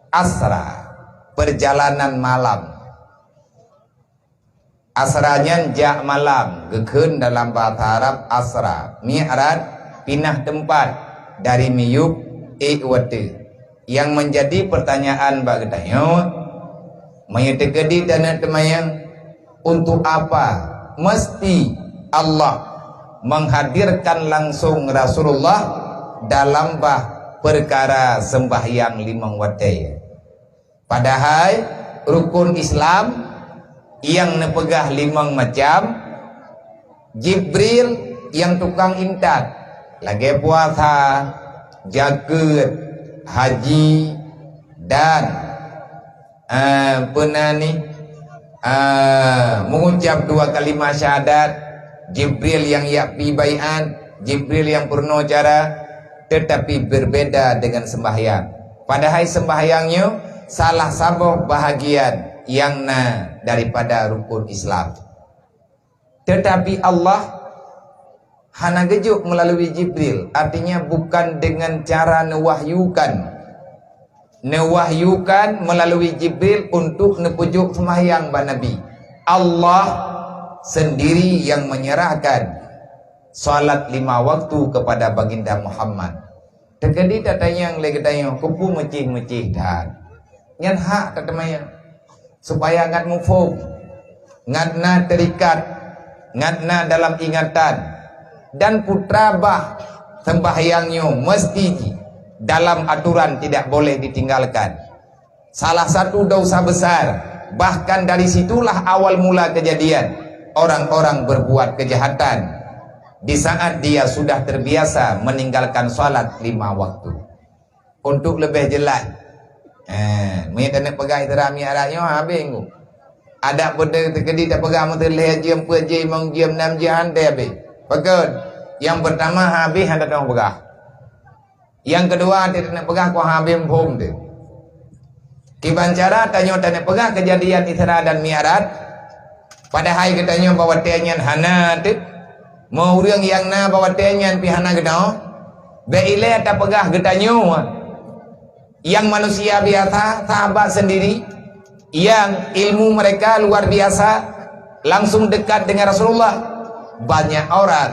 Asra, perjalanan malam. Asranya jak malam, geken dalam bahasa Arab Asra. Mi'raj pindah tempat dari miyub iwate. Yang menjadi pertanyaan bagi tanya, maya tegedi dan temayang, untuk apa mesti Allah menghadirkan langsung Rasulullah dalam perkara sembahyang limang waktu? Padahal rukun Islam yang nepegah limang macam, Jibril yang tukang intat, lagi puasa, jagat, haji, dan mengucap 2 kalimat syahadat. Jibril yang yakfi bai'an, Jibril yang purno cara, tetapi berbeda dengan sembahyang. Padahal sembahyangnya salah satu bahagian yang daripada rukun Islam. Tetapi Allah hana gejuk melalui Jibril, artinya bukan dengan cara newahyukan melalui Jibril untuk nepujuk sembahyang Nabi. Allah sendiri yang menyerahkan salat 5 waktu kepada baginda Muhammad. Tegedi tatanya yang lagi tanya kupu mecih dan nyan hak tatamaya supaya ngat mufum, ngatna terikat, ngatna dalam ingatan, dan putra sembahyangnya mesti dalam aturan, tidak boleh ditinggalkan. Salah satu dosa besar, bahkan dari situlah awal mula kejadian orang-orang berbuat kejahatan, di saat dia sudah terbiasa meninggalkan salat 5 waktu. Untuk lebih jelas, mereka nak pegang Isra Mi'rajnya habis tu. Ada benda terkedi tak pegang terlihat jam 4 jam 5 jam 6 jam habis. Pegang. Yang pertama habis hendak orang pegang. Yang kedua dia nak pegang kau habis pun tu. Kiban cara tanya nak pegang kejadian Isra dan Mi'raj. Padahal katanya bahawa tenyan hana tu. Mau orang yang bahawa tenyan pihana gedau. Beile tak pegang katanya. Yang manusia biasa, sahabat sendiri, yang ilmu mereka luar biasa, langsung dekat dengan Rasulullah. Banyak orang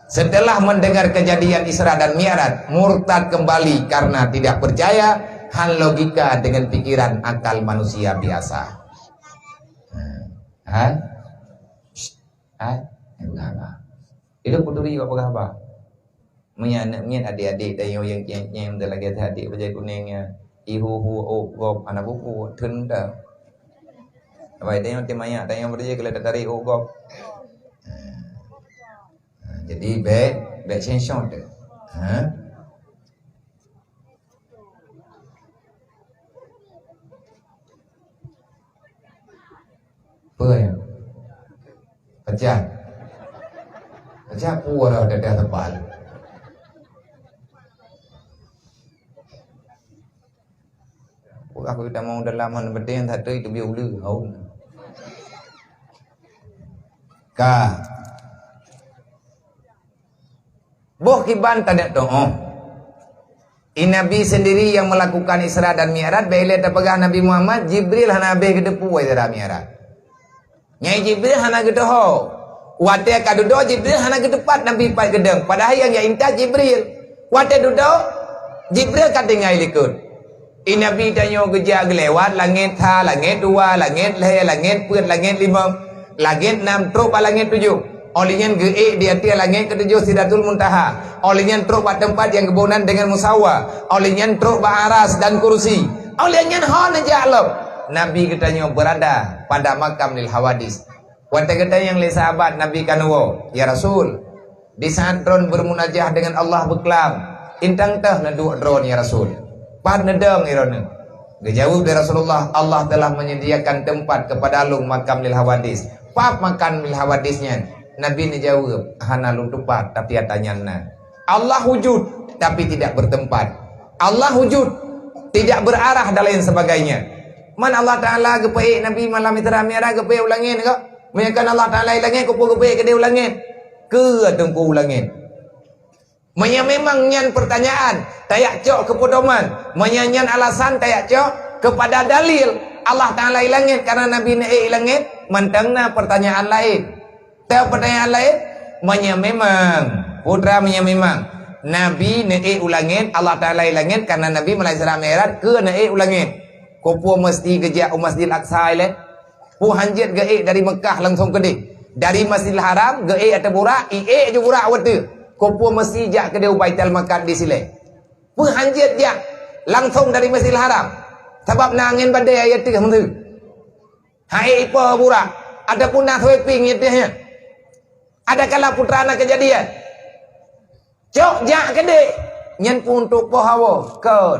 setelah mendengar kejadian Isra dan Mi'raj murtad kembali karena tidak percaya hal logika dengan pikiran akal manusia biasa. Itu puturi apa khabar? Menyanyi adik-adik dan yang lagi adik baca kuningnya ihu gop anak buku tenda. Baik dia nanti banyak dan yang berjaya kalau dari gop. Jadi baik sensor tu. Apa ya? Pecah pura dah tebal. Aku dah mau dalam berdeng satu itu biar ulu. Boh kiban tak ada doa. Nabi sendiri yang melakukan Isra dan Mi'raj. Bila tak pegang Nabi Muhammad, Jibril hana habis ke depu Isra Mi'raj. Nyai Jibril hana ke doho. Wate kadudo Jibril hana ke depan Nabi pai gedeng. Padahal yang inta Jibril. Wate dudo Jibril katingai likut. Nabi tanya kerja gelewat langit ha, langit dua, langit leh, langit put, langit lima, langit enam, teruk langit tujuh. Olehnya geik di atas langit ketujuh Sidratul Muntaha. Olehnya teruk pada tempat yang kebunan dengan musawa. Olehnya teruk pada aras dan kursi. Olehnya hon aja Allah. Nabi katanya berada pada makam lil hawadis. Wante katanya yang le sahabat Nabi kanwo, ya Rasul, di saat drone bermunajah dengan Allah berkelam, intang tah nadu drone ya Rasul. Pan nedeng irone. Dijawab dari Rasulullah, Allah telah menyediakan tempat kepada alung makam lil hawadis. Pap makan lil hawadisnya. Nabi ni jawab, hana lu tempat tapi atanyana. Allah wujud tapi tidak bertempat. Allah wujud tidak berarah dan lain sebagainya. Man Allah Taala gepai Nabi malam Isra Mi'raj gepai ulangin ke? Menyakan Allah Taala ulangin ku gepai ke dia ulangin. Ke tengku ulangin. Memang nyan pertanyaan tayak cok kepodoman, menyanyian alasan tayak cok kepada dalil Allah Taala ilangit karena Nabi ni ilangit mantangna pertanyaan lain. Tahu pertanyaan lain? Memang putra memang Nabi ni ulangit Allah Taala ilangit karena Nabi Malaysia Isra Mi'raj ke ni ulangit. Kopo mesti gejak Masjidil Aqsa ile. Pu hanjit geik dari Mekah langsung ke dik. Dari Masjidil Haram geik atau burak, je burak wate. Kopo mesti jak ke dia Baitul Makan di sile. Penghanjit jak langsung dari Masjidil Haram. Sebab nangin badai ayat tiga mentu. Hai ipa burak. Ada pun nak weping itnya. Ada kala putra anak kejadian. Cok jak ke dia. Nyen pun untuk pohawa. Kau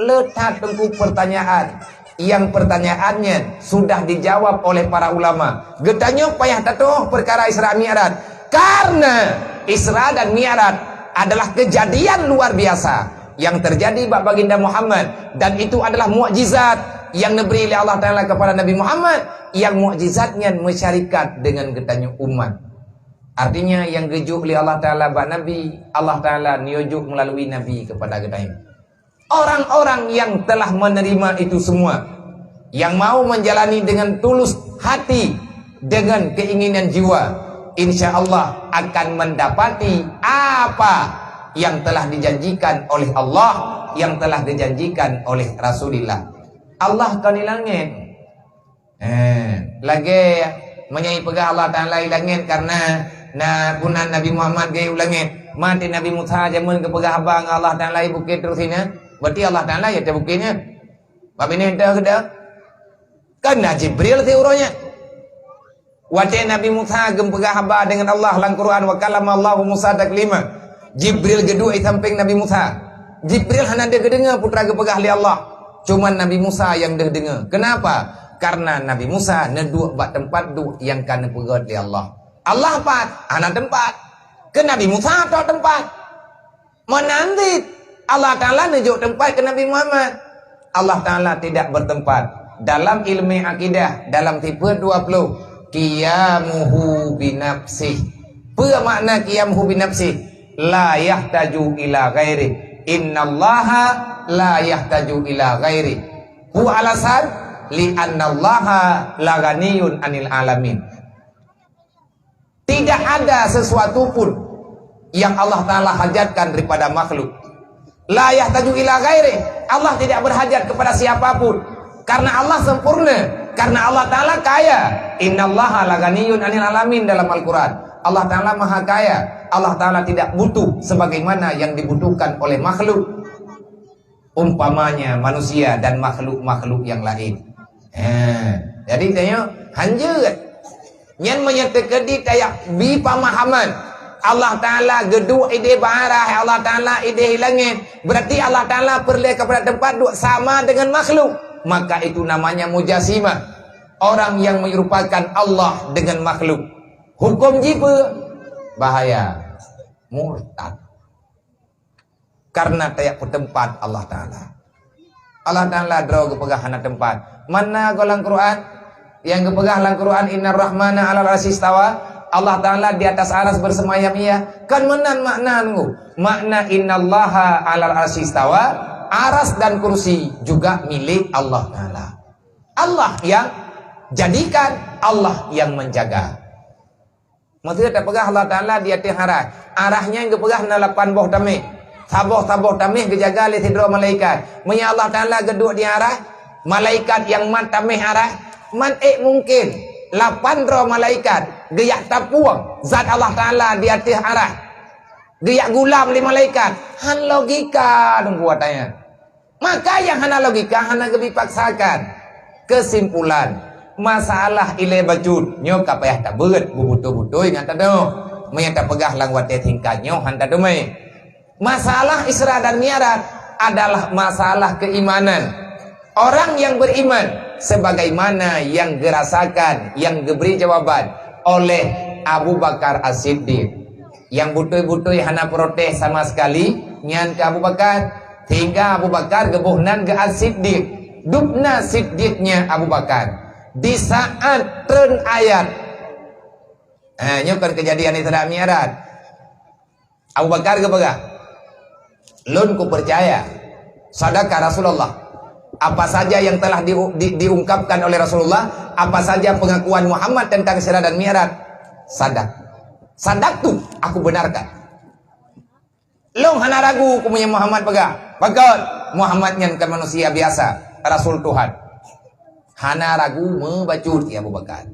letak tengku pertanyaan. Yang pertanyaannya sudah dijawab oleh para ulama. Getanya payah tatuh perkara Isra Mi'raj. Karena Isra dan Mi'raj adalah kejadian luar biasa yang terjadi bagi baginda Muhammad, dan itu adalah mukjizat yang diberi oleh Allah Taala kepada Nabi Muhammad, yang mukjizatnya masyarakat dengan getanya umat. Artinya yang gejuk oleh Allah Taala bagi Nabi, Allah Taala niujuk melalui Nabi kepada getanya. Orang-orang yang telah menerima itu semua, yang mau menjalani dengan tulus hati, dengan keinginan jiwa, insya Allah akan mendapati apa yang telah dijanjikan oleh Allah, yang telah dijanjikan oleh Rasulullah. Allah kan ilangin. Lagi menyai pegah Allah Ta'ala ilangin karena punan Nabi Muhammad gaya ulangin. Mati Nabi Musa jamun ke pegah abang Allah Ta'ala bukit terus ini. Berarti Allah Ta'ala ya terbuktinya. Bapak ini dah kedah. Kan Jibril si uronya. Wajah Nabi Musa gempegah haba dengan Allah dalam Quran wa kalama Allahu Musa taklima. Jibril gedua di samping Nabi Musa. Jibril hanya dia kedengar putra gempegah li Allah. Cuman Nabi Musa yang dia dengar. Kenapa? Karena Nabi Musa neduk bak tempat duk yang kana pegat li Allah. Allah pat ana tempat. Ke Nabi Musa atau tempat. Menanti Allah Taala nejuk tempat ke Nabi Muhammad. Allah Taala tidak bertempat. Dalam ilmu akidah dalam tipe 20 qiyamuhu binafsih. Apa makna qiyamuhu binafsih? La yahtaju ila ghairi. Innallaha la yahtaju ila ghairi. Hu alasan li annallaha la ghaniyun anil alamin. Tidak ada sesuatu pun yang Allah Ta'ala hajatkan daripada makhluk. La yahtaju ila ghairi. Allah tidak berhajat kepada siapapun. Karena Allah sempurna. Karena Allah Ta'ala kaya. Innallaha laganiyun anil alamin dalam Al-Quran. Allah Ta'ala maha kaya. Allah Ta'ala tidak butuh sebagaimana yang dibutuhkan oleh makhluk. Umpamanya manusia dan makhluk-makhluk yang lain. Jadi tanya hanjut. Yang menyatakan di tayak bi pemahaman. Allah Ta'ala geduk ide barah, Allah Ta'ala ide langit. Berarti Allah Ta'ala pergi kepada tempat duk sama dengan makhluk. Maka itu namanya mujassimah. Orang yang menyerupakan Allah dengan makhluk. Hukum jiwa bahaya, murtad. Karena tayak tempat Allah Ta'ala. Allah Ta'ala draw kepegah hana tempat. Mana golang Quran? Yang kepegah lang Quran innar rahmana 'alal 'arsy istawa. Allah Ta'ala di atas aras bersemayam ia. Kan menan makna nunggu. Makna innallaha 'alal 'arsy istawa. Aras dan kursi juga milik Allah Ta'ala. Allah yang jadikan, Allah yang menjaga. Maksudnya tak pegah Allah Ta'ala di atas arah. Arahnya yang kepegah na 8 boh tamik. Taboh-taboh tamih kejaga oleh tidra malaikat. Menya Allah Ta'ala geduk di arah malaikat yang man tamih arah. Man mungkin 8 malaikat geyak tapuang zat Allah Ta'ala di atas arah. Geyak gulam di malaikat. Han logika dong buatannya. Maka yang hana logika hana dipaksakan. Kesimpulan masalah ile bajut nyo kapayah tak beut bubutu-butu ingat tado. Menya tak pegah lang wate tingkat nyo han tado mai. Masalah Isra dan Mi'raj adalah masalah keimanan. Orang yang beriman sebagaimana yang dirasakan, yang diberi jawaban oleh Abu Bakar As-Siddiq. Yang butui-butui hana protes sama sekali nyan ke Abu Bakar, hingga Abu Bakar gebuhnan ke As-Siddiq. Dubna Siddiqnya Abu Bakar di saat turun ayat. Kan kejadian Isra Mi'raj. Abu Bakar kepegah. Lun ku percaya sadaka Rasulullah. Apa saja yang telah diungkapkan oleh Rasulullah, apa saja pengakuan Muhammad tentang Isra dan Mi'raj, sadak tuh aku benarkan. Long hana ragu kumanya Muhammad pegah. Bagot Muhammad nyan kan manusia biasa, Rasul Tuhan. Hana ragu membacut ya Abu Bakar.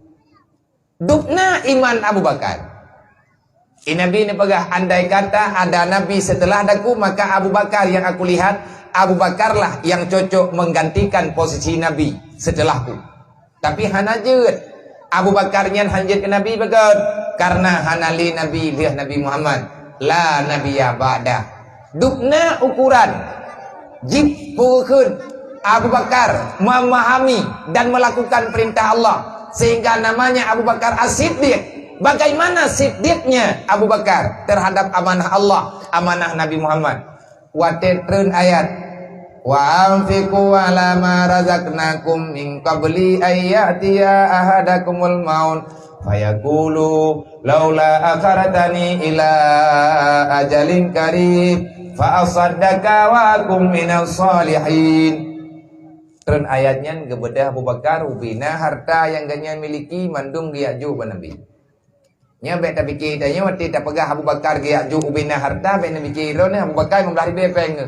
Dukna iman Abu Bakar. Nabi ini pegah, andai kata ada Nabi setelah daku, maka Abu Bakar yang aku lihat, Abu Bakarlah yang cocok menggantikan posisi Nabi setelahku. Tapi hana jeut Abu Bakar nyan hanjit ke Nabi bagot, karena hana li Nabi lihat Nabi Muhammad la nabiya ba'da. Dukna ukuran jipukun Abu Bakar memahami dan melakukan perintah Allah sehingga namanya Abu Bakar As-Siddiq. Bagaimana siddiqnya Abu Bakar terhadap amanah Allah, amanah Nabi Muhammad. Watetreun ayat wa anfiqu ala ma razaqnakum min qabli ayyatiya ahadakumul maut fayaqulu laula akharatani ila ajalin qarib fa asaddaka wa akum minas solihin. Treun ayatnya gebedah Abu Bakar ubina harta yang ganyan miliki mandung giaju Nabi. Nya bet tak fikir tanya waktu tak pegah Abu Bakar giaju ubina harta bet nak fikir lo ni Abu Bakar membelah ribe peng.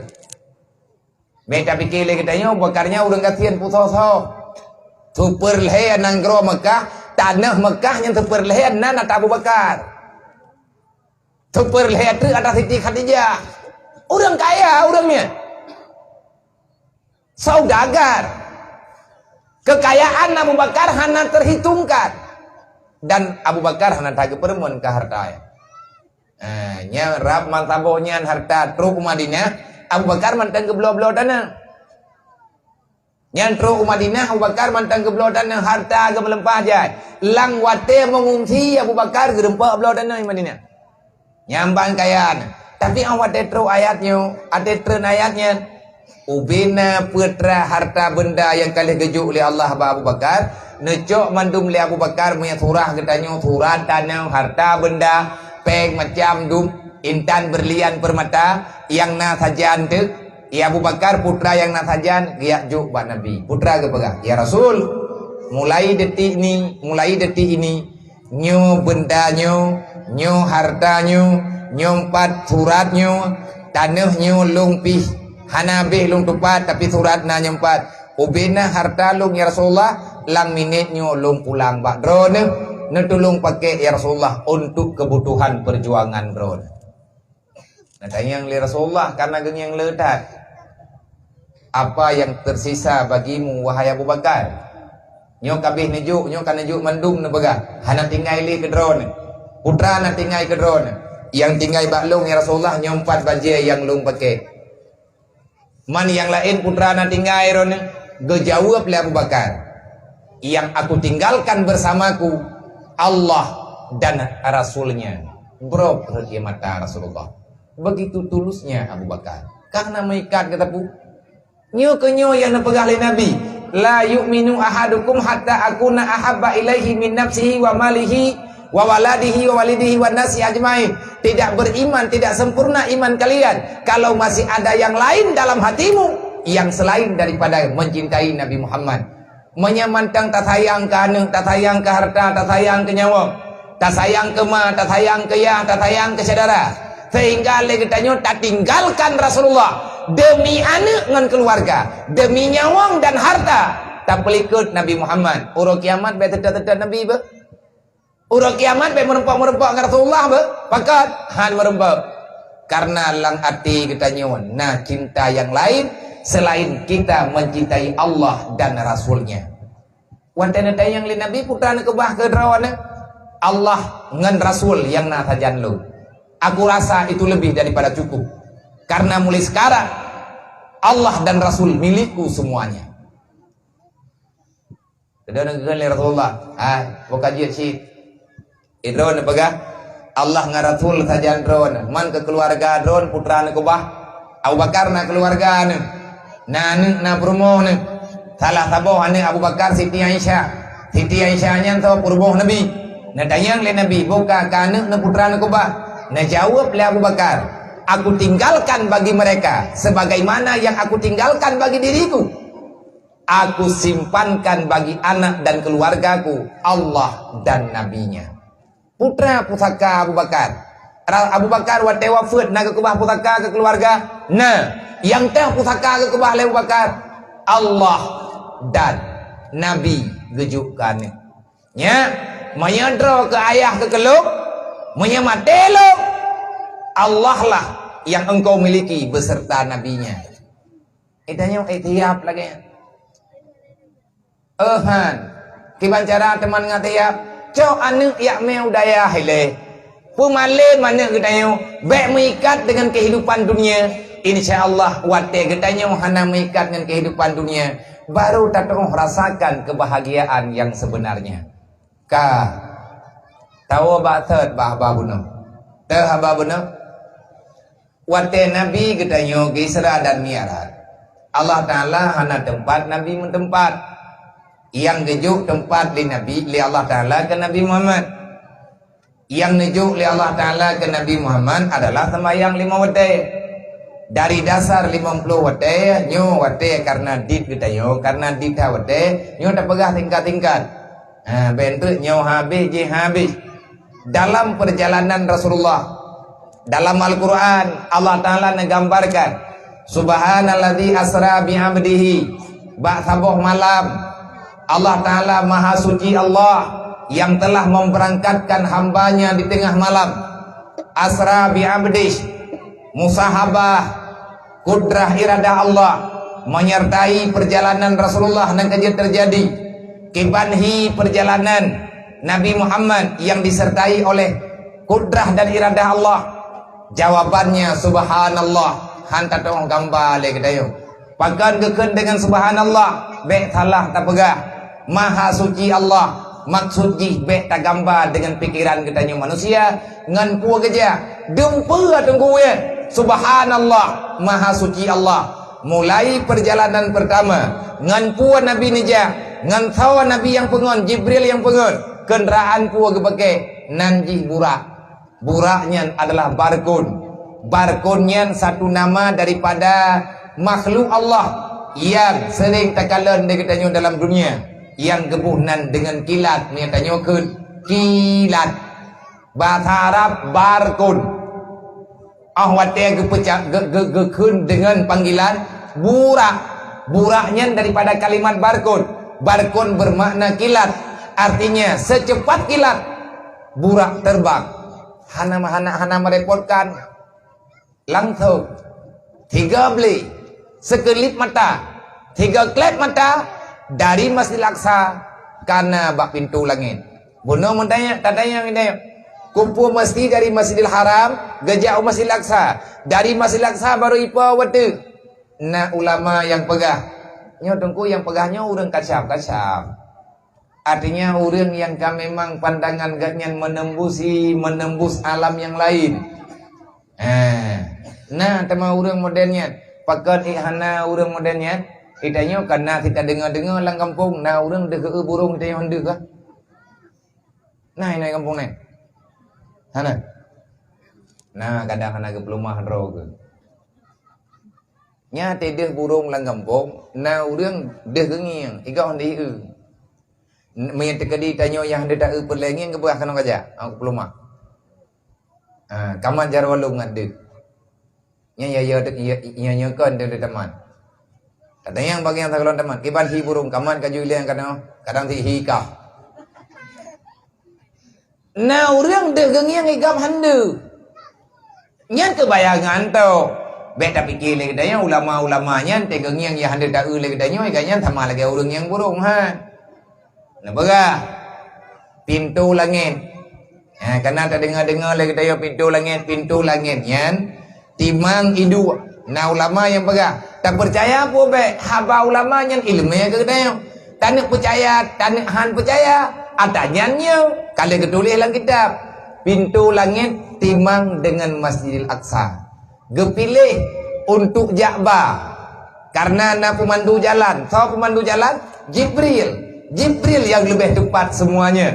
Bet tak fikir lagi tanya Abu Bakarnya urang kasihan puso-so. Super leher nang gro Mekah, tanah Mekah yang super leher nan Abu Bakar. Super leher tu atas Siti Khadijah. Orang kaya orangnya. Saudagar. Kekayaan Abu Bakar hana terhitungkan. Dan Abu Bakar hana tahu perempuan ke harta. Nya rap mantabohnya harta truk Madinah, Abu Bakar mantang ke belau-belau tanah. Nya truk Madinah Abu Bakar mantang ke belau tanah harta ke melempah jai. Lang wate mengunci Abu Bakar ke rempah belau tanah Madinah. Nyambang kayaan. Tapi awak truk ayatnya, ada tren ayatnya. Ubina putra harta benda yang kali gejuk oleh Allah Abu Bakar. Necok mandum li Abu Bakar punya surah katanya surah tanah harta benda peng macam dum intan berlian permata yang na sajan tu ya Abu Bakar putra yang na sajan giak juk ba Nabi putra ke pegah ya Rasul mulai detik ini nyu bendanya nyu hartanya nyu empat suratnya tanahnya lung pih hanabih lung tepat tapi suratna nyempat ubina harta lung ya Rasulullah lang minitnya ulung pulang bak drone netulung pakai ya Rasulullah untuk kebutuhan perjuangan drone. Natanya yang li Rasulullah karena geng yang ledat. Apa yang tersisa bagimu wahai Abu Bakar? Nyo kabih nejuk, nyo kan nejuk mandung ne begah. Hana tinggai li ke drone. Putra na tinggai ke drone. Yang tinggai bak lung ya Rasulullah nyo 4 bajai yang lung pakai. Man yang lain putra na tinggai drone gejawab li Abu Bakar. Yang aku tinggalkan bersamaku Allah dan Rasulnya. Bro, pergi mata Rasulullah. Begitu tulusnya Abu Bakar. Karena mengikat kataku. Nyo kenyo yang nepegah oleh Nabi. La yu'minu ahadukum hatta akuna ahabba ilaihi min nafsihi wa malihi wa waladihi wa walidihi wa nasi ajmain. Tidak beriman, tidak sempurna iman kalian kalau masih ada yang lain dalam hatimu yang selain daripada mencintai Nabi Muhammad. Menyamantang tak sayang ke anak, tak sayang ke harta, tak sayang ke nyawa, tak sayang ke ma, tak sayang ke ya, tak sayang ke saudara. sehingga kita tak tinggalkan Rasulullah demi anak dengan keluarga, demi nyawang dan harta, tak pelikut Nabi Muhammad. Urang kiamat be tetap Nabi be. Urang kiamat be merempak dengan Rasulullah be. Pakat han merempak. Karena lang hati kita nyawan. Nah, cinta yang lain selain kita mencintai Allah dan Rasulnya. Wantena yang li Nabi putrana kebah ke drawana Allah ngan Rasul yang na sajan lu. Aku rasa itu lebih daripada cukup. Karena mulai sekarang Allah dan Rasul milikku semuanya. Sudah ngegali Rasulullah. Bukan dia sih. Idron pegah. Allah ngan Rasul sajan drone. Man ke keluarga drone putra na kebah. Abu Bakar na keluarga na. Na promo na. Salah taboh ane Abu Bakar Siti Aisyah. Siti Aisyah nya tahu purboh Nabi. Na dayang le Nabi buka kana na putra na kebah. Na jawab le Abu Bakar, aku tinggalkan bagi mereka sebagaimana yang aku tinggalkan bagi diriku. Aku simpankan bagi anak dan keluargaku Allah dan nabinya. Putra pusaka Abu Bakar. Abu Bakar wa tewafut na ke kebah pusaka ke keluarga. Nah, yang teh pusaka ke kebah le Abu Bakar Allah dan nabi gejukan. Nya, menyandra ke ayah ke keluk, menyematelo Allah lah yang engkau miliki beserta nabinya. Itanya tiap lagi. Kiban cara teman ngatiap, cok anu yak meu daya hele. Pumale mana gedayo, baik mengikat dengan kehidupan dunia. Insyaallah wate gedayo hana mengikat dengan kehidupan dunia, baru tatong rasakan kebahagiaan yang sebenarnya. Tahu third bah bunuh. Haba bunuh. Wate Nabi gedanyo Isra dan Mi'raj. Allah Ta'ala hana tempat Nabi mentempat. Yang gejuk tempat di Nabi li Allah Ta'ala ke Nabi Muhammad. Yang nejuk li Allah Ta'ala ke Nabi Muhammad adalah sembahyang 5 wate. Dari dasar 50 wate, nyo wate karena dit gedanyo, karena dit wate, nyo tak pegah tingkat-tingkat. Bentuk nyo habis je habis. Dalam perjalanan Rasulullah dalam Al-Quran Allah Ta'ala menggambarkan Subhanalladzi asra bi'abdihi ba'saboh malam. Allah Ta'ala maha suci Allah yang telah memberangkatkan hambanya di tengah malam. Asra bi'abdih, musahabah, kudrah iradah Allah menyertai perjalanan Rasulullah dan kejadian terjadi. Kibanhi perjalanan Nabi Muhammad yang disertai oleh kudrah dan iradah Allah. Jawabannya subhanallah. Hantar tong gambar le kedayo. Pakan keken dengan subhanallah, bek salah tak pegah. Maha suci Allah, maksud jih bek tak gambar dengan pikiran kedayo manusia ngan pu keja. Dempu tunggu ya. Subhanallah, maha suci Allah. Mulai perjalanan pertama ngan pu Nabi nija, ngan sawa Nabi yang pengon, Jibril yang pengon. Kendaraan pu gebeke nanji burak. Buraknya adalah barkun. Barkunnya satu nama daripada makhluk Allah yang sering takalan dikatanya dalam dunia, yang gebuhnan dengan kilat ni tanyakeun kilat. Bahasa Arab barkun. Wate gekeun dengan panggilan burak. Buraknya daripada kalimat barkun. Barkun bermakna kilat, artinya secepat kilat burak terbang. Hana merepotkan. Langsung 3 beli sekelip mata, 3 klep mata dari Masjidil Aqsa karena bak pintu langit. Bunuh tanya ini. Kumpul mesti dari Masjidil Haram gejak Masjidil Aqsa. Dari Masjidil Aqsa baru ipa wate. Nah ulama yang pegah. Nyo tengku yang pegahnya urang kacap. Artinya orang yang memang pandangan gaknya menembus alam yang lain. Nah, tema orang modernnya, pakat ihana orang modernnya, itanya karena kita dengar lang kampung, nah orang dek burung itanya hendak kah? Nah, ini kampung ni. Hana. Nah, kadang hana ke pelumah ro ke. Nya tedeh burung lang kampung, nah orang dek ngiang, igau hendak Menyertai tanyo yang hendak perlengi ke buah kanong kaja, aku pelumah. Kaman jarwalung ada. Nya kan ada teman. Kata yang bagi yang takalon teman. Kiban hi burung kaman kaju ile yang kadang ti hi ka. Nah orang deh gengiang igam handu. Nyan kebayangan tau. Bet tapi kile kedanya ulama-ulamanya te gengiang ya handu ta ule kedanya iganya sama lagi urang yang burung ha. Nah baga. Pintu langit. Karena tak dengar-dengar lagi kedaya pintu langit yan. Timang idu. Nah ulama yang baga. Tak percaya apa be haba ulama yang ilmu yang kedaya. Tak percaya, tak han percaya. Adanya kalau ketulis dalam kitab pintu langit timang dengan Masjidil Aqsa. Gepilih untuk Ja'bah karena na pemandu jalan. Tahu pemandu jalan? Jibril yang lebih tepat semuanya.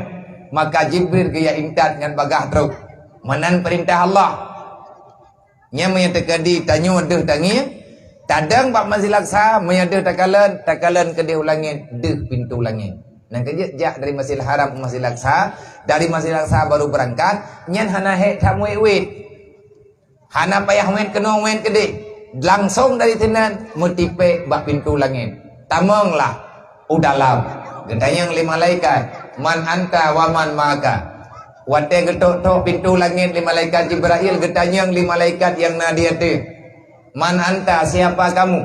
Maka Jibril kaya intat dengan bagah teruk. Menan perintah Allah. Nya menyatakan di tanyo deh tangi. Tadang pak Masjidil Aqsa menyada takalan ke di langit deh pintu langit. Nah kejak dari Masjidil Haram ke Masjidil Aqsa, dari Masjidil Aqsa baru berangkat, nyan hana hek tak muit. Hana payah muit kena muit kede. Langsung dari tenan mutipe bak pintu langit. Tamanglah udalam. Gendayang lima malaikat, man anta wa man maka. Wate getok pintu langit lima malaikat Jibril, gendayang lima malaikat yang nadiate. Man anta, siapa kamu?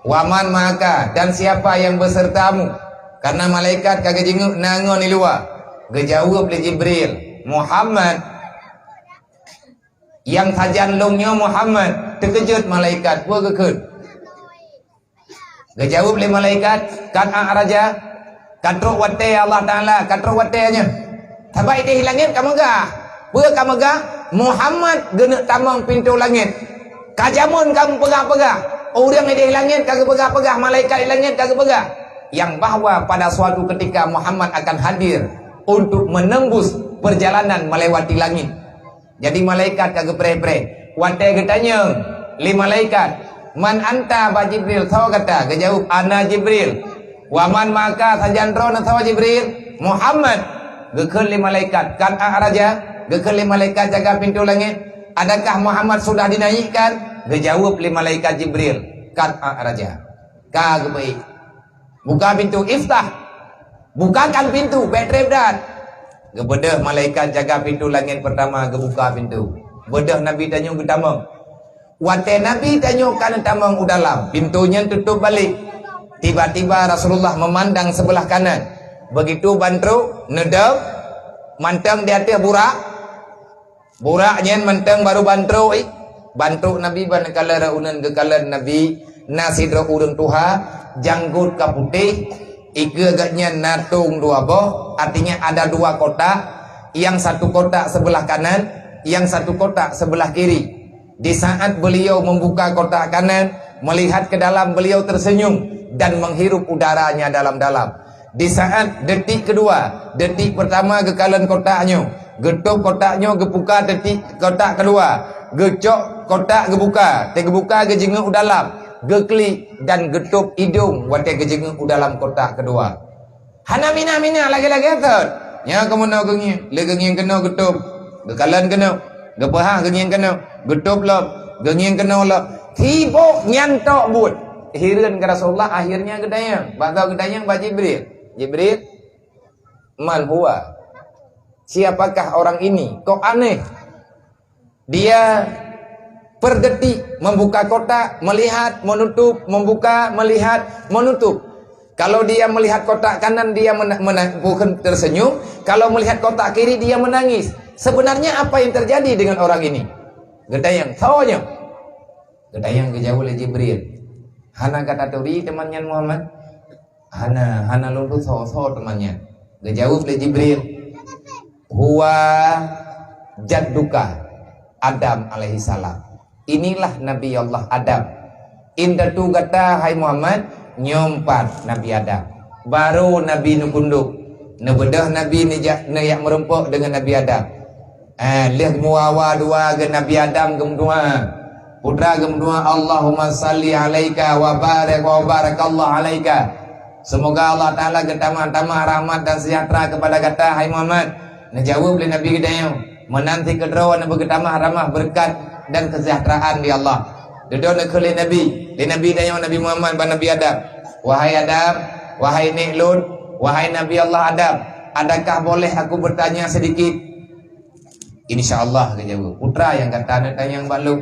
Wa man maka, dan siapa yang besertamu? Karena malaikat kagak jenguk nangon di luar. Gejawab oleh Jibril, Muhammad. Yang tajan longnya Muhammad. Terkejut malaikat, gua kekut. Gejawab oleh malaikat, kan raja, katruk wate Allah Ta'ala, katruk watenya. Tabai di langit kamu gah. Gua kamu gah, Muhammad genek tamang pintu langit. Kajamun kamu pegah-pegah. Orang di langit kagak pegah-pegah, malaikat di langit kagak pegah. Yang bahwa pada suatu ketika Muhammad akan hadir untuk menembus perjalanan melewati langit. Jadi malaikat kagak pre-pre. Wate getanya lima malaikat. Man anta ba Jibril? Tahu kata. Kejawab ana Jibril. Waman maka sajandro na tahu Jibril? Muhammad. Gekel lima malaikat. Kan raja. Gekel lima malaikat jaga pintu langit. Adakah Muhammad sudah dinaikkan? Kejawab lima malaikat Jibril. Kan raja. Kagak baik. Buka pintu, iftah. Bukakan pintu, betrep dan. Gebedah malaikat jaga pintu langit pertama, gebuka pintu. Bedah Nabi tanya ke tamang. Wate Nabi tanya kan tamang udalam. Pintunya tutup balik. Tiba-tiba Rasulullah memandang sebelah kanan. Begitu bantru, nedap. Mantang di atas burak. Buraknya mantang baru bantru. Bantru Nabi banakala raunan kekalan Nabi. Nasidra urang tuha. Janggut kaputih, ike agaknya natung dua boh, artinya ada dua kotak, yang satu kotak sebelah kanan, yang satu kotak sebelah kiri. Di saat beliau membuka kotak kanan, melihat ke dalam beliau tersenyum dan menghirup udaranya dalam-dalam. Di saat detik kedua, detik pertama kekalan kotaknya, getuk kotaknya gebuka detik kotak kedua, gecok kotak gebuka, gebuka gejenguk dalam. Geklik dan getup hidung wate gejenguk dalam kotak kedua. Hana mina lagi-lagi atur. Nya kamu nak gengi, le gengi kena getup. Gekalan kena, gepahah gengi kena, getup lop, gengi kena lop. Tibo nyantok but. Hireun ke Rasulullah akhirnya gedayang. Batau gedayang ba Jibril. Jibril, man huwa? Siapakah orang ini? Kok aneh? Dia per detik membuka kotak, melihat, menutup, membuka, melihat, menutup. Kalau dia melihat kotak kanan dia bukan tersenyum, kalau melihat kotak kiri dia menangis. Sebenarnya apa yang terjadi dengan orang ini? Gedayang, tawanya. Gedayang kejauh oleh Jibril. Hana kata turi temannya Muhammad. Hana lulu so temannya. Kejauh oleh Jibril. Huwa jadduka Adam alaihi salam. Inilah Nabi Allah Adam. Indah tu kata hai Muhammad nyompat Nabi Adam. Baru Nabi nukunduk. Nebedah Nabi yang merempuk dengan Nabi Adam. Lihat muawa dua ke Nabi Adam gemdua. Putra gemdua Allahumma salli alaika wa barik wa barakallah alaika. Semoga Allah Ta'ala ketama-tama rahmat dan sejahtera kepada kata hai Muhammad. Najawab oleh Nabi kita menanti kederawan bergetamah ramah berkat dan kesejahteraan di Allah. Duduk ke Nabi dan Nabi Muhammad dan Nabi Adam. Wahai Adam, wahai Lut, wahai Nabi Allah Adam, adakah boleh aku bertanya sedikit? InsyaAllah kejawab. Putra yang kata nak tanya yang balu.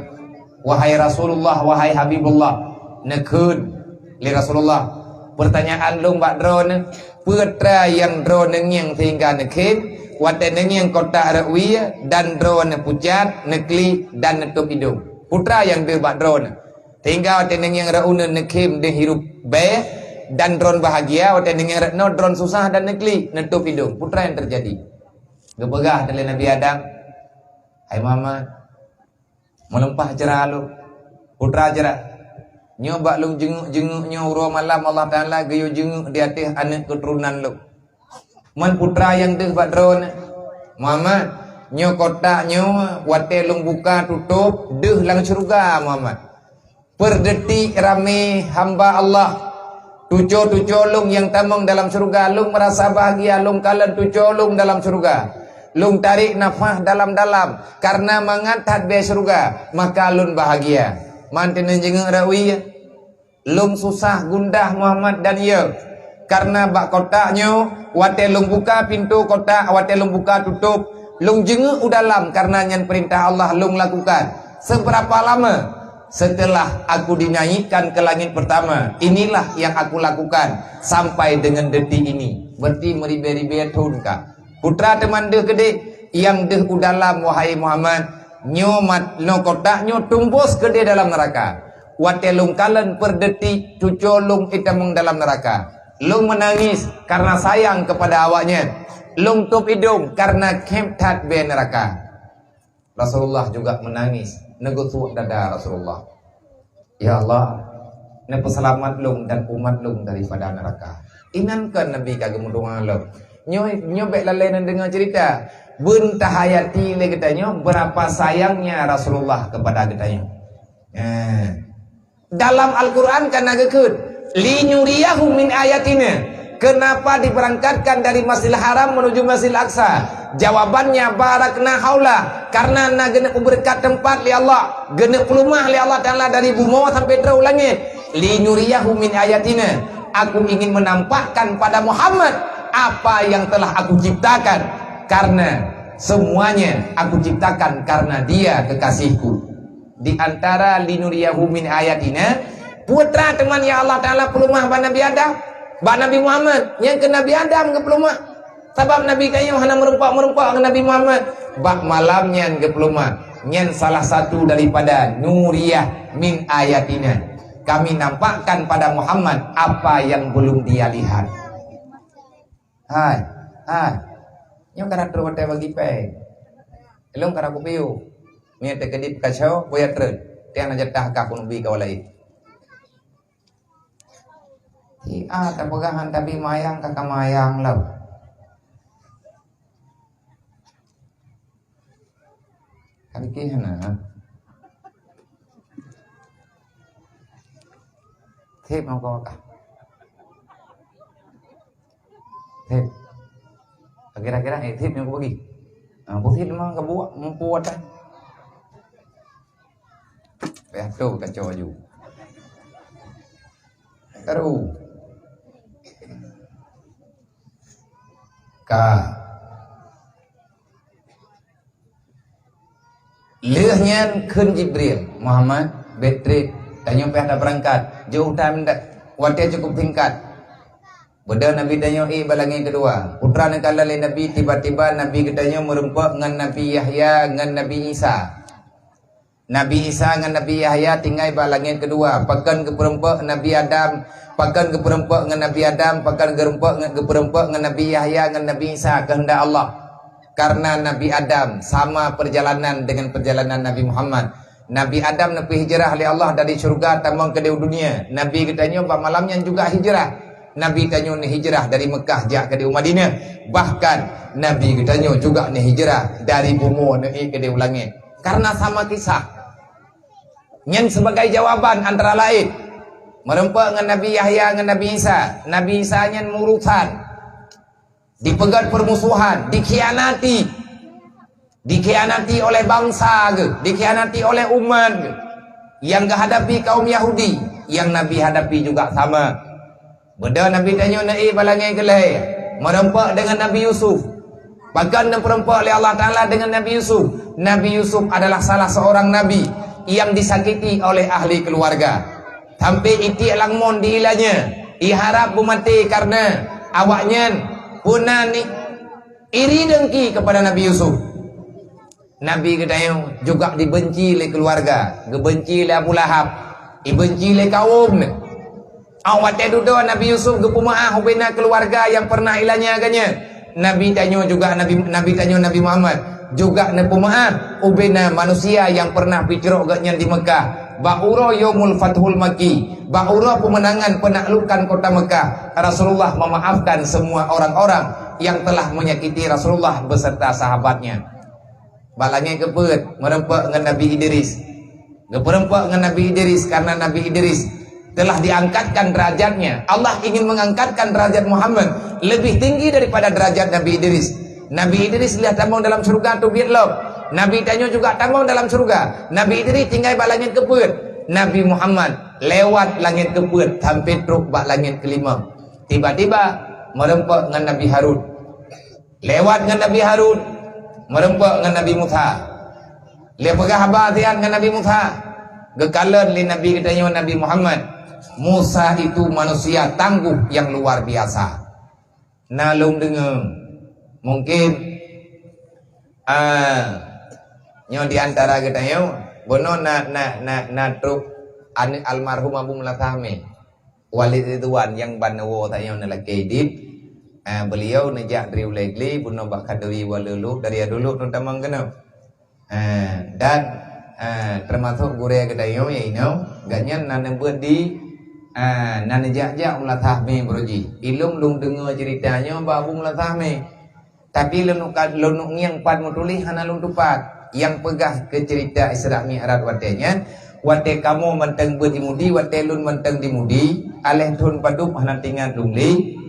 Wahai Rasulullah, wahai Habibullah, nekun li Rasulullah. Pertanyaan lu mbak drone, putra yang drone yang tinggal nekid, watan yang kota Arawiya dan drone pucat, nekli dan netup hidung. Putra yang dia mbak drone. Tinggal watan yang rauna nekim dia hirup be dan drone bahagia, watan yang no drone susah dan nekli netup hidung. Putra yang terjadi. Gebegah dari Nabi Adam. Hai Muhammad, melempah cerah lu, putra cerah. Nyoba lu jenguk nyauro malam Allah Ta'ala gayo jenguk di atas anak keturunan lu. Man putra yang deh badron Muhammad, nyo kotak nyo wate lung buka tutup deh lang surga Muhammad. Per detik rame hamba Allah. Tuco lung yang tamang dalam surga, lung merasa bahagia, lung kalian tuco lung dalam surga. Lung tarik nafas dalam-dalam karena mengangkat be surga, maka lun bahagia. Mantin jenguk rawi, lung susah gundah Muhammad dan ia karena bak kotaknya wate lung buka pintu kotak, wate lung buka tutup, lung jenguk dalam karena nyan perintah Allah lung lakukan. Seberapa lama setelah aku dinaikkan ke langit pertama, inilah yang aku lakukan sampai dengan detik ini. Berarti meribe-ribe tahun kak. Putra teman deh gede yang deh dalam wahai Muhammad, nyomat no kotak nyo tumbus gede dalam neraka. Wate lung kalen per detik tucolung itamung dalam neraka. Lung menangis karena sayang kepada awaknya. Lung tup hidung karena kemtat be neraka. Rasulullah juga menangis. Negutu dada Rasulullah. Ya Allah, ne peselamat lung dan umat lung daripada neraka. Inankan Nabi kagem mudungan lo. Nyobek lalainan dengan cerita Buntah hayati le katanya berapa sayangnya Rasulullah kepada katanya. Dalam Al-Quran kan agakun linyuriyahu min ayatina. Kenapa diberangkatkan dari Masjidil Haram menuju Masjidil Aqsa? Jawabannya barakna haula, karena na genep berkat tempat li Allah, genep pelumah li Allah Ta'ala dari bumi sampai terus langit. Linyuriyahu min ayatina. Aku ingin menampakkan pada Muhammad apa yang telah aku ciptakan, karena semuanya aku ciptakan karena dia kekasihku. Di antara linuriyahu min ayatina, putra teman ya Allah Ta'ala pelumah ba Nabi Adam, ba Nabi Muhammad yang ke Nabi Adam ke pelumah. Sebab Nabi kayu hana merempak ke Nabi Muhammad, bak malamnya ke pelumah. Nyen salah satu daripada nuriyah min ayatina. Kami nampakkan pada Muhammad apa yang belum dia lihat. Hai, nyong kana terus teh bagi pe. Elong kana kupiu. Mie teh kedip kacau, boya terus. Tiang na jatah ka pun ubi kawalai. Tak pegangan tapi mayang kakak mayang lah. Kali kihana. Thép mau có cả. Thép. Kira-kira thép yang aku bagi. Thép memang kebuat membuat kan. Betul kacau ju. Taruh. Ka. Lehnya kun Jibril Muhammad betri tanya ada berangkat jauh time waktu cukup tingkat. Beda Nabi tanya balangi kedua putra nakala le Nabi tiba-tiba Nabi katanya merempak dengan Nabi Yahya dengan Nabi Isa. Nabi Isa dengan Nabi Yahya tinggal balangi kedua. Pakan ke perempak Nabi Adam, pakan ke perempak dengan Nabi Adam, pakan ke perempak dengan Nabi Yahya dengan Nabi Isa kehendak Allah. Karena Nabi Adam sama perjalanan dengan perjalanan Nabi Muhammad. Nabi Adam nepi hijrah oleh Allah dari syurga tambang ke dunia. Nabi katanya pada malamnya juga hijrah. Nabi katanya ni hijrah dari Mekah jak ke Madinah. Bahkan Nabi katanya juga ni hijrah dari bumi ni ke langit. Karena sama kisah. Yang sebagai jawaban antara lain merempak dengan Nabi Yahya dengan Nabi Isa. Nabi Isa yang murusan, dipegat permusuhan, dikhianati. dikhianati oleh bangsa ke, dikhianati oleh umat ke. Yang kehadapi kaum Yahudi, yang Nabi hadapi juga sama. Beda Nabi tanya naik balangai kelai, merempak dengan Nabi Yusuf. Bahkan perempak oleh Allah Ta'ala dengan Nabi Yusuf. Nabi Yusuf adalah salah seorang Nabi yang disakiti oleh ahli keluarga. Sampai itik langmon diilanya, iharap bumati karena awaknya puna ni iri dengki kepada Nabi Yusuf. Nabi katanya juga dibenci oleh keluarga, dibenci oleh Abu Lahab, dibenci oleh kaum. Awak duduk Nabi Yusuf gepumaah ubena keluarga yang pernah ilanya agaknya. Nabi tanya juga Nabi tanya Nabi Muhammad juga nepumaah ubena manusia yang pernah bicara agaknya di Mekah. Ba'ura yaumul fathul Makki, ba'ura pemenangan penaklukan kota Mekah. Rasulullah memaafkan semua orang-orang yang telah menyakiti Rasulullah beserta sahabatnya. Balangnya kepet merempak dengan Nabi Idris. Keperempak dengan Nabi Idris karena Nabi Idris telah diangkatkan derajatnya. Allah ingin mengangkatkan derajat Muhammad lebih tinggi daripada derajat Nabi Idris. Nabi Idris lihat tambang dalam surga tu biarlah. Nabi tanya juga tambang dalam surga. Nabi Idris tinggal bak langit keput. Nabi Muhammad lewat langit keput sampai truk bak langit kelima. Tiba-tiba merempak dengan Nabi Harun. Lewat dengan Nabi Harun, merempak dengan Nabi Musa. Dia pegah habar dengan Nabi Musa. Gekalan li Nabi katanya Nabi Muhammad, Musa itu manusia tangguh yang luar biasa. Nalung dengar mungkin nyo di antara katanya bono na truk almarhum Abu Mulatame Walid Ridwan yang banawo tanya na lagi dit. Beliau nejak dari ulegli buno bakadui walulu dari dulu nutamang kena. Dan termasuk gure kadayo ya ino ganyan nan buat di nan nejak Mulatame broji. Ilung lung dengar ceritanya Abu Mulatame. Tapi lenuk yang pad mutulih hana lung tupat yang pegah ke cerita Isra Mi'raj watenya wate kamu menteng bertimudi wate lun menteng dimudi aleh tun padup hana tinggal lungli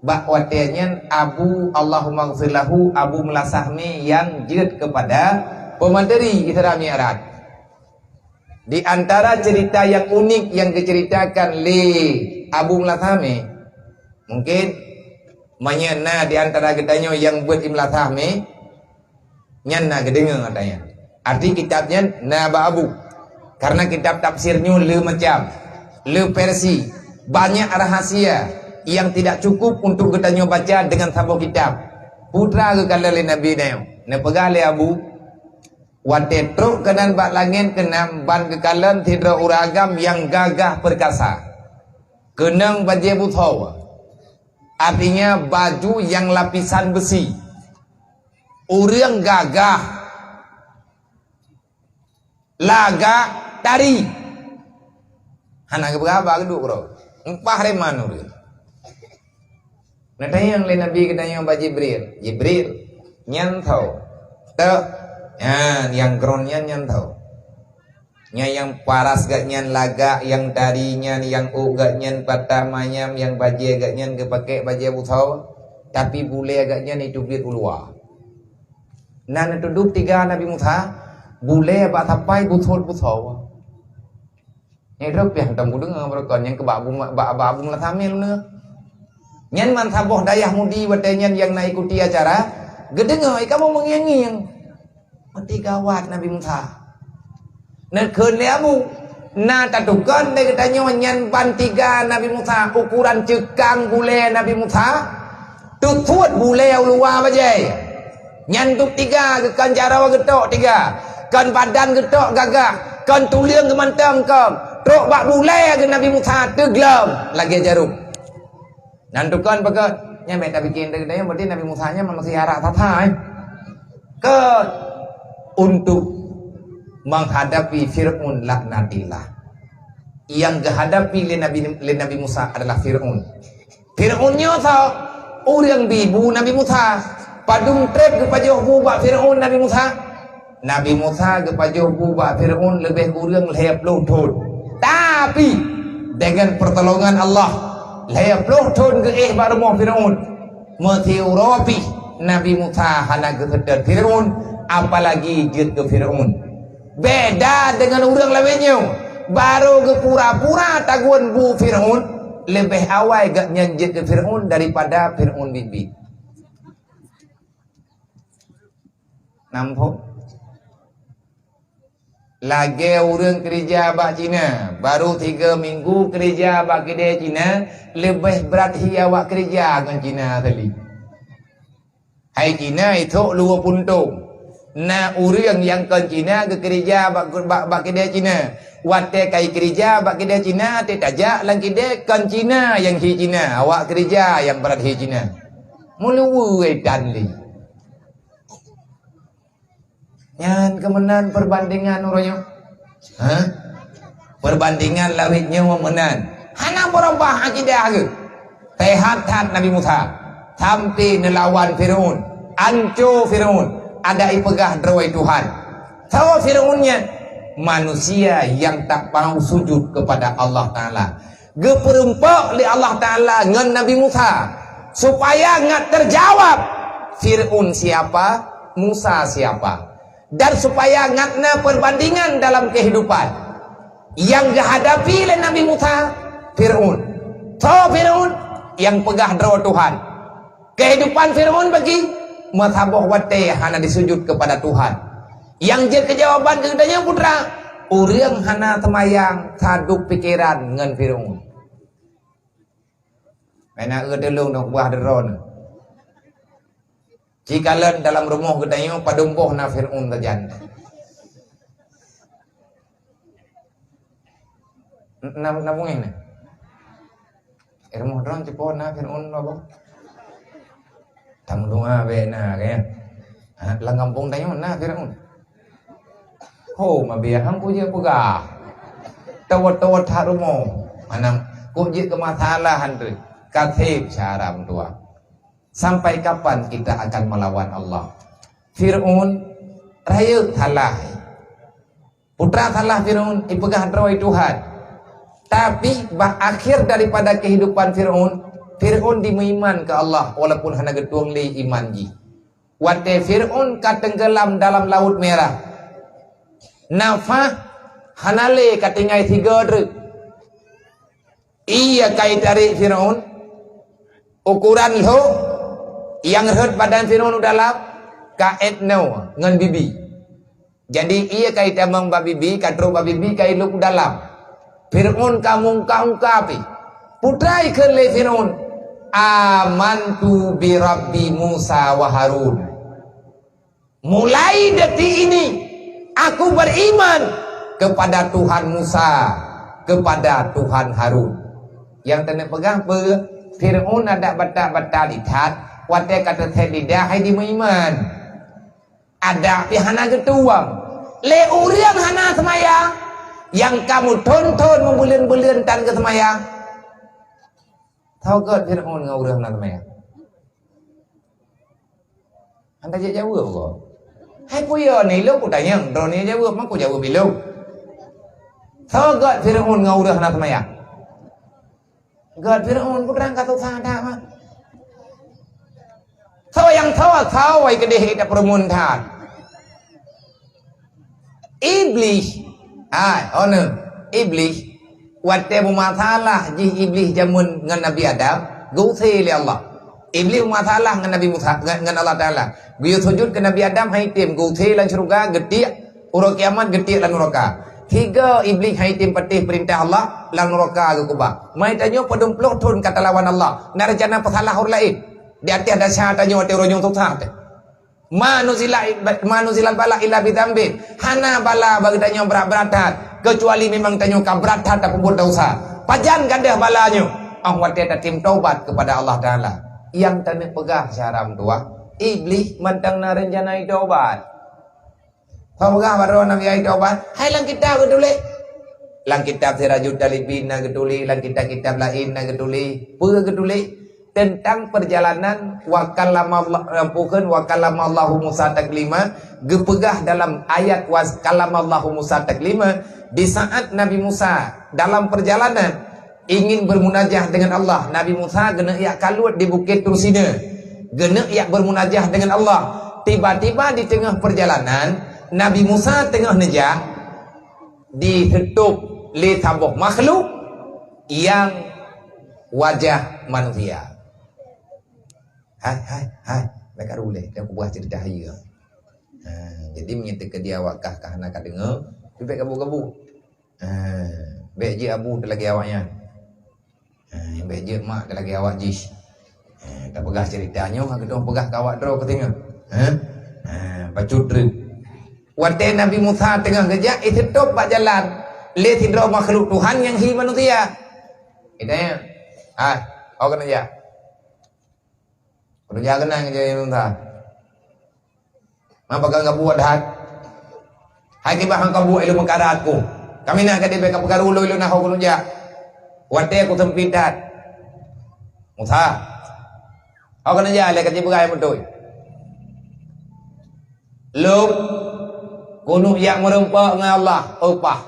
bak watenya Abu Allahumma gfirlahu Abu Mulasahmi yang jid kepada pemateri Isra Mi'raj. Di antara cerita yang unik yang diceritakan li Abu Mulasahmi mungkin manyana di antara katanya yang buat Imlatahmi nyana kedengar katanya. Arti kitabnya Naba Abu. Karena kitab tafsirnya le macam, le versi, banyak rahasia yang tidak cukup untuk katanya baca dengan satu kitab. Putra ke kalale Nabi dayo. Ne pegale Abu wate truk kanan bak langit kenam ban kekalan tidra uragam yang gagah perkasa. Kenang baje buthawa. Artinya baju yang lapisan besi. Urang gagah. Laga tari. Hana berapa geduk bro? Empah reman ur. Nah yang le Nabi katanya Mbak Jibril nyantau. Teu yang gronnya nyantau. Nya yang paras gak nyan laga, yang tarinya, yang gak nyan patamanya, yang baje gak nyan kepake baje butau, tapi bule gak nyan itu bir ulua. Nan duduk tiga Nabi Musa, bule bak tapai butau. Yang rep yang tamu dengar berkon yang ke babu Mulatame lu. Nyan man saboh dayah mudi watenyan yang nak ikuti acara, gedengar kamu mengiang-iang. Mati gawat Nabi Musa. Nak kenyamu, na tatukan dia katanya nyan ban tiga Nabi Musa ukuran cekang bule Nabi Musa, tutuat bule luar bajai, nyan tuk tiga kan cara getok tiga, kan badan getok gagah, kan tuliang gemantang kam, truk bak bule ke Nabi Musa teglam lagi jarum, nantukan pakai nyampe tapi bikin dia katanya berarti Nabi Musa nya masih harap tatai, ke untuk menghadapi Fir'aun laknatillah. Yang dihadapi oleh Nabi Musa adalah Fir'aun. Fir'aunnya tahu orang bibu Nabi Musa padung trek kepada buat Fir'aun Nabi Musa. Nabi Musa kepada buat Fir'aun lebih kurang lehap lutut. Tapi dengan pertolongan Allah lehap lutut ke baru Fir'aun. Mati Europi Nabi Musa hana ke Fir'aun, apalagi jut ke Fir'aun. Beda dengan orang lainnya. Baru ke pura-pura taguan bu Fir'aun, lebih awal gak nyanjit ke Fir'aun daripada Fir'aun bibi. Nampak? Lagi orang kerja bak Cina, baru 3 minggu kerja bak kedai Cina, lebih berat hiya awak kerja dengan Cina tadi. Hai Cina itu luar puntung. Nah orang yang ke Cina ke kerja bak kedai Cina, wate kai kerja bak kedai Cina, tajak lang kedai kan Cina yang hi Cina, awak kerja yang berat hi Cina. Mulu edan li. Yang kemenan perbandingan orangnya, perbandingan lawitnya memenan. Hana berubah akidah ke? Tehat Nabi Musa, sampai nelawan Fir'aun, anco Fir'aun, ada ipegah drawai Tuhan. Tahu Fir'aunnya manusia yang tak mau sujud kepada Allah Taala. Geperempak li Allah Taala dengan Nabi Musa supaya nggak terjawab Fir'aun siapa, Musa siapa. Dan supaya ngatna perbandingan dalam kehidupan yang dihadapi oleh Nabi Musa, Fir'aun. So Fir'aun yang pegah draw Tuhan. Kehidupan Fir'aun bagi mathaboh wate hana disujud kepada Tuhan. Yang je kejawaban kedanya putra, urang hana temayang saduk pikiran ngan Fir'aun. Mana delung dok buah deron. Jika len dalam rumah gedanya padumpoh na Fir'aun tajan. Nabung ini. Rumah drone cepo na Fir'aun nabung. Tam doa be na kaya. Lang kampung tayo na Fir'aun. Ho mabiya hang puja pugah. Tawat-tawat harumo. Manang kuji ke masalahan tu. Katib syaram tua. Sampai kapan kita akan melawan Allah? Fir'aun raya thalah. Putra thalah Fir'aun ipegah drawai Tuhan. Tapi akhir daripada kehidupan Fir'aun dimuiman ke Allah walaupun hanya getuang li iman ji. Wate Fir'aun katenggelam dalam laut merah. Nafah hanale katingai 3 druk. Iya kait dari Fir'aun ukuran lo yang rehat badan Fir'aun dalam kait no ngan bibi. Jadi ia kait amang babibi katro babibi kait lu dalam. Fir'aun kamu ungkapi. Putra ikan le Fir'aun. Amantu bi Rabbi Musa wa Harun. Mulai detik ini aku beriman kepada Tuhan Musa, kepada Tuhan Harun. Yang tenek pegang Fir'aun ada batak-batak lihat. Wate kata lidah hai di iman. Ada pihana ketuang. Le uriang hana semaya. Yang kamu tonton membulian-bulian tan ke semaya. Tahu ke Fir'aun ngau uriang hana semaya. Anda jawab kok. Hai puyo ni lu ku tanya, drone ni jawab mak ku jawab bilu. Tahu ke Fir'aun ngau uriang hana semaya. God Fir'aun ku terang kata sada mah. Tahu yang tahu ai kedeh kita permuntan. Iblis, Iblis, wate masalah ji Iblis jamun dengan Nabi Adam, gusi li Allah. Iblis masalah dengan Nabi Musa, dengan Allah Taala. Biu sujud ke Nabi Adam hai tim gusi lan surga gede, urang kiamat gede lan neraka. 3 Iblis hai tim patih perintah Allah lan neraka ke kubah. Mai tanyo padumplok tun kata lawan Allah. Narjana pasalah hur lain. Di atas ada syahadatnya wate ronyong tutat. Manuzilal bala illa bidambin. Hana bala bagdanya berat-beratan kecuali memang tanyo kabratan tak pun dosa. Pajan gandah balanya. Wate tatim taubat kepada Allah Taala. Yang tane pegah syaram tua. Iblis mentang na rencana taubat. Pegah baru Nabi ai taubat. Hai lang kita gedule. Lang kitab Sirajul Talibin na gedule, lang kitab lain na gedule. Peuh gedule. Tentang perjalanan wa kalamallahu Musa taklima, gepegah dalam ayat wa kalamallahu Musa taklima. Di saat Nabi Musa dalam perjalanan ingin bermunajah dengan Allah, Nabi Musa kena ia kalut di bukit Tursina. Genek yak bermunajah dengan Allah. Tiba-tiba di tengah perjalanan Nabi Musa tengah nejak ditutup li tabuh makhluk yang wajah manusia. Hai, mereka rule dan aku buah cerita dia. Jadi menyatakan dia awakah kahana ka dengar, lebih kabu-kabu. Baik je abu lagi awaknya. Baik je mak lagi awak jis. Tak pegah ceritanya, aku dah pegah kawak draw ke tengah. Bacudre. Waktu Nabi Musa tengah kerja, itu top pak jalan. Lihat hidro makhluk Tuhan yang hi manusia. Itanya, kau kena aja. Kau jaga nang aja Musa. Apa kau buat hat? Hai tiba hang kau buat ilmu mengkaratku. Kami nak kadi beka perkara ulu nak kau kena aja. Waktu aku sempitat. Musa. Kau kena aja lihat kadi berai betul. Luk kuno yang merempak dengan Allah upah.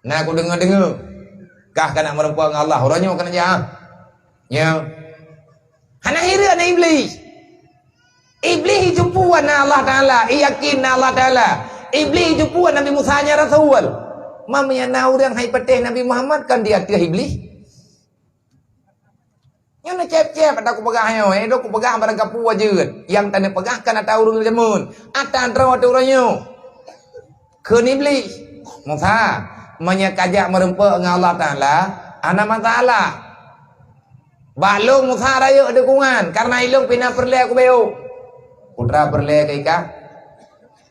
Nah aku dengar-dengar kah kena merempak dengan Allah orangnya kena aja. Ya. Hana hira na iblis. Iblis jumpuan Allah Taala, yakin Allah Taala. Iblis jumpuan Nabi Musa nya Rasul. Mamanya na orang hai patih Nabi Muhammad kan dia ke iblis. Yang nak cep-cep ada aku pegah yo, aku pegah barang kapu ajeun. Yang tanda pegah kan ada urang jamun. Atan draw tu orangnya. Ke iblis. Musa menyakajak merempak dengan Allah Taala, ana masalah. Balung Musa raya dukungan karena ilung pina perle aku beo. Putra perle ke ika.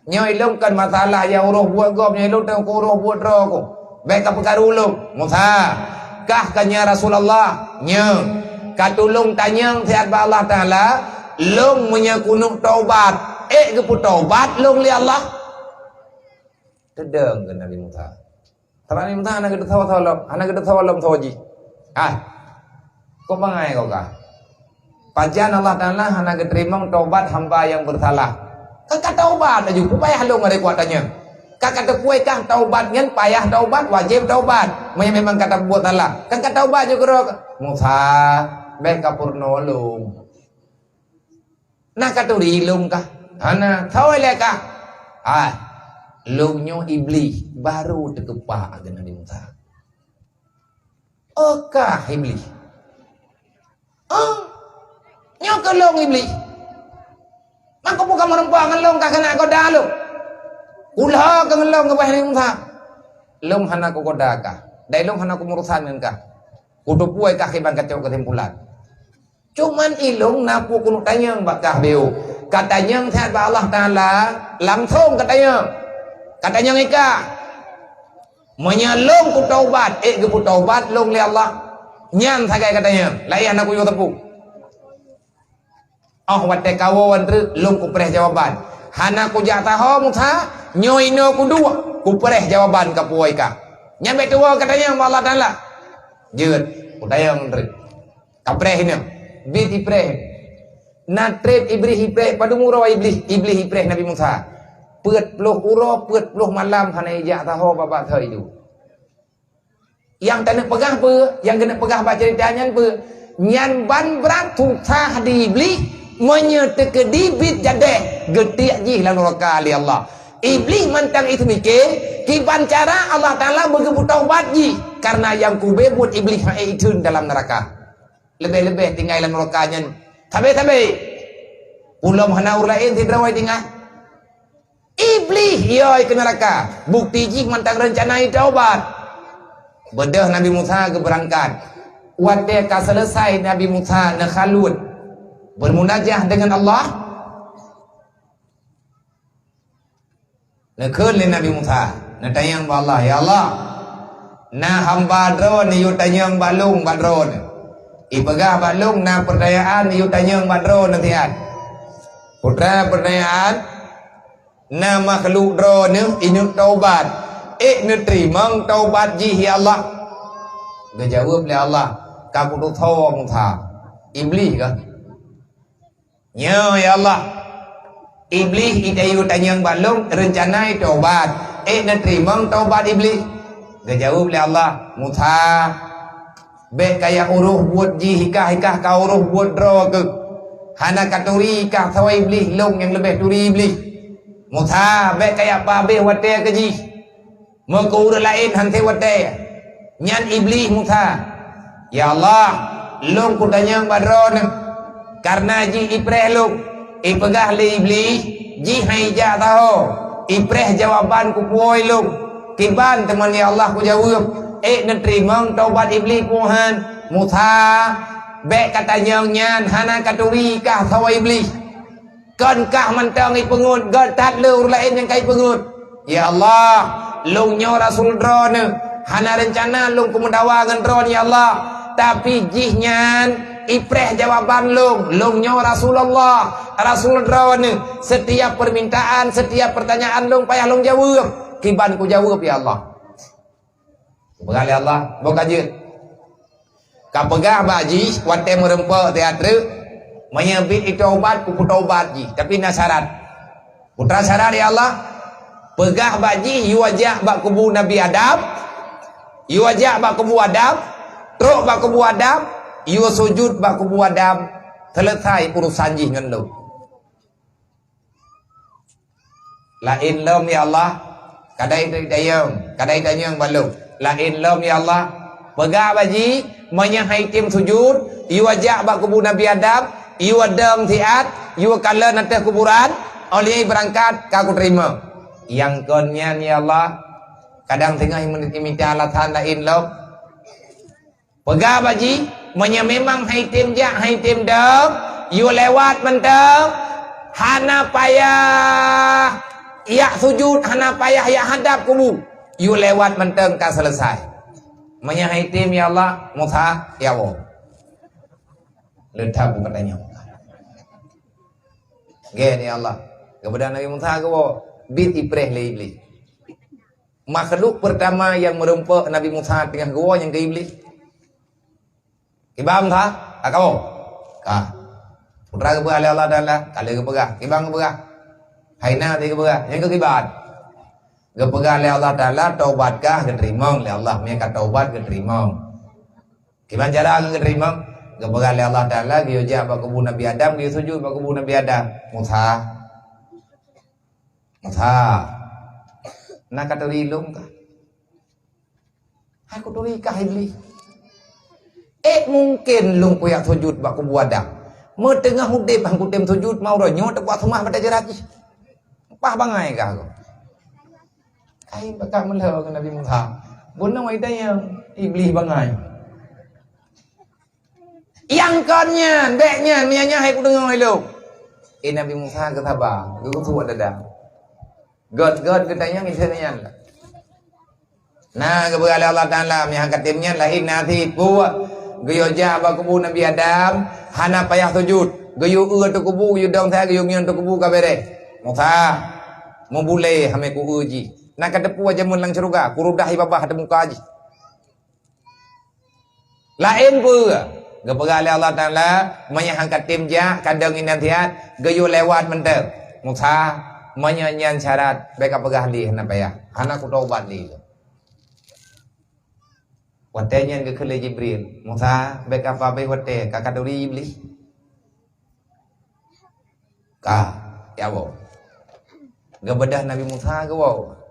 Nyo ilung kan masalah yang uruh buat gop nyo ilung tang uruh buat draw aku. Baik ka perkara ulung. Musa kah kanya Rasulullah nyo katulung tanyang siat ba Allah Taala long menyakunuk taubat ke taubat long li Allah tedeng ke Nabi Musa Nabi Musa anak kita tawalom tawaji kau bangai kau kah pajan Allah Taala anak terima taubat hamba yang bersalah kakak taubat aja payah long ada kuatannya kakak terpuai kah taubat nyen payah taubat wajib taubat memang kata buat salah kakak taubat juga Musa baik kapurno lung. Nak katuri lung kah? Ana tahu leka. Lungnya iblis baru terkepak dengan Nabi Musa. Okah iblis. Nyo ke lung iblis. Maka bukan merempuan ngelong kah kena koda lu. Ulah ke ngelong ke Nabi Musa. Lung hana ko koda kah? Dai lung hana ko murusan kah? Kudu puai kah ibang kacau kesimpulan. Cuman ilung napu kuno tanyang bakah beu. Katanya sehat ba Allah Taala langsung katanya ika menyalung ku taubat ke ku taubat long li Allah nyan sagai katanya layan aku yo tepu. Watte kawan tu long ku preh jawaban. Hana ku jataho Musa nyoino ku dua ku preh jawaban ka puai ka. Nyambe tua katanya Allah Taala. Jeut ku tayang tri. Ka preh ini. Biti preh na trep iblis preh pada murah iblis preh Nabi Musa peut puluh uro peut puluh malam hana ijak tahu bapa thai itu yang tak nak pegah pe yang kena pegah baca ceritanya pe nyan ban berat tukah di iblis menyeteke dibit jadeh getik jih lan neraka ali Allah iblis mentang itu mikir kiban cara Allah Taala begebut taubat jih karena yang kubebut iblis itu dalam neraka lebih-lebih tinggal dalam neraka-nya. Tabe. Ulam hana urlain tidak rawai tinggal. Iblis yoi ke neraka. Bukti jik mantang rencana taubat. Bedah Nabi Musa ke berangkat. Waktu selesai Nabi Musa nakhalut bermunajah dengan Allah. Nakul Nabi Musa. Natayang ba Allah, ya Allah. Na hamba drone yu tanyang balung badron. Ipegah balung na perdayaan yu tanyang badron nantian. Putra perdayaan na makhluk drone inuk taubat. Terima taubat ji ya Allah. Dia jawab oleh Allah, kamu tu tahu Musa. Iblis ke? Ya Allah. Iblis itu yu tanyang balung rencana taubat. Terima taubat iblis. Dia jawab oleh Allah, Musa. Baik kaya uruh buat ji hikah kau uruh buat draw ke. hana katuri kah thawai iblis long yang lebih duri iblis mutha be kayak babe wate keji mengkur lain hante wate nyan iblis mutha ya Allah long kudanya badron karena ji ipreh long ipegah le iblis ji hai ja tahu ipreh jawaban ku kuoi long kiban teman ya Allah ku jawab neterima taubat iblis Tuhan mutha be katanya nyan hana katuri kah thawai iblis kon kah mantang i pengut god tat lu lain yang kai pengut ya Allah lung nyo rasul dron hana rencana lung kumendawa ngan dron ya Allah tapi jih nyan ipreh jawaban lung nyo Rasulullah rasul dron setiap permintaan setiap pertanyaan lung payah lung jawab kiban ku jawab ya Allah Pegah Allah, bukan je. Kapegah baji, wate merempa teatre, menyebut itu obat, kupu obat ji. Tapi nak syarat. Putra syarat ya Allah. Pegah baji, yu wajah bak kubu Nabi Adam, yu wajah bak kubu Adam, truk bak kubu Adam, yu sujud bak kubu Adam. Selesai urusan ji ngan lu. Lain lom ya Allah, kadai dayang balung. Lain lom ya Allah pegah baji menyahai tim sujud yu wajak bak kubu Nabi Adam yu adang tiat yu kala nanti kuburan oleh berangkat kaku terima yang konnya ya Allah kadang tengah minta alatan lain lom pegah baji memang hai tim jak hai tim dam yu lewat mentang hana payah ya sujud hana payah ya hadap kubu you lewat menteng ka selesai menyahai tim ya Allah mutha ya Allah letak katanya gen ya Allah kepada Nabi Musa ko bit ipreh le iblis makhluk pertama yang merempak Nabi Musa tengah gua yang ke iblis kibam tha akau ka putra ke Allah Taala kali ke pegah kibang ke pegah haina ke pegah yang ke kibat Gepegah oleh Allah Ta'ala taubatkah keterima oleh Allah mereka taubat keterima gimana cara keterima gepegah oleh Allah Ta'ala dia jah bak kubu Nabi Adam dia sujud bak kubu Nabi Adam mutha nak kata rilung kah aku turi kah iblis mungkin lung kuyak sujud bak kubu Adam tengah hudib aku tem sujud mau ronyo tak buat rumah pada jeraki pah bangai kah aku ai bakal melho ke Nabi Musa bunang ai yang iblis bangai yang konnya beknya mianya hai ku dengar lu Nabi Musa kata ba ku suat dada god katanya ngisanya nah kepada Allah Taala miha katimnya lain nanti ku geyo ja ba kubu Nabi Adam hana payah sujud geyo tu kubu yu dong saya geyo ngian tu kubu kabere Musa membule hame ku uji nak kedepu aja mun lang ceruga kurudah ibabah ada muka aja lain pula gepegah Allah Taala menyangkat tim ja kadang inantiat geyo lewat mentel Musa menyanyian syarat beka pegah li kenapa ya anak ku taubat li watenya ke kele Jibril Musa beka apa be wate kakaduri iblis ka ya wo gebedah Nabi Musa ke wo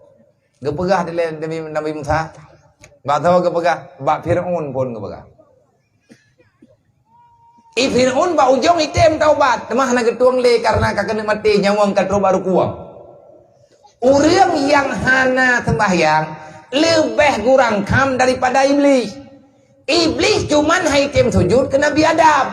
gepegah dalam Nabi Musa bak tahu gepegah bak Fir'aun pun gepegah Fir'aun bak ujung item taubat temah nak ketuang le karena kakak mati nyawang katro baru kuang orang yang hana sembahyang lebih kurang kam daripada iblis cuman item sujud ke Nabi Adam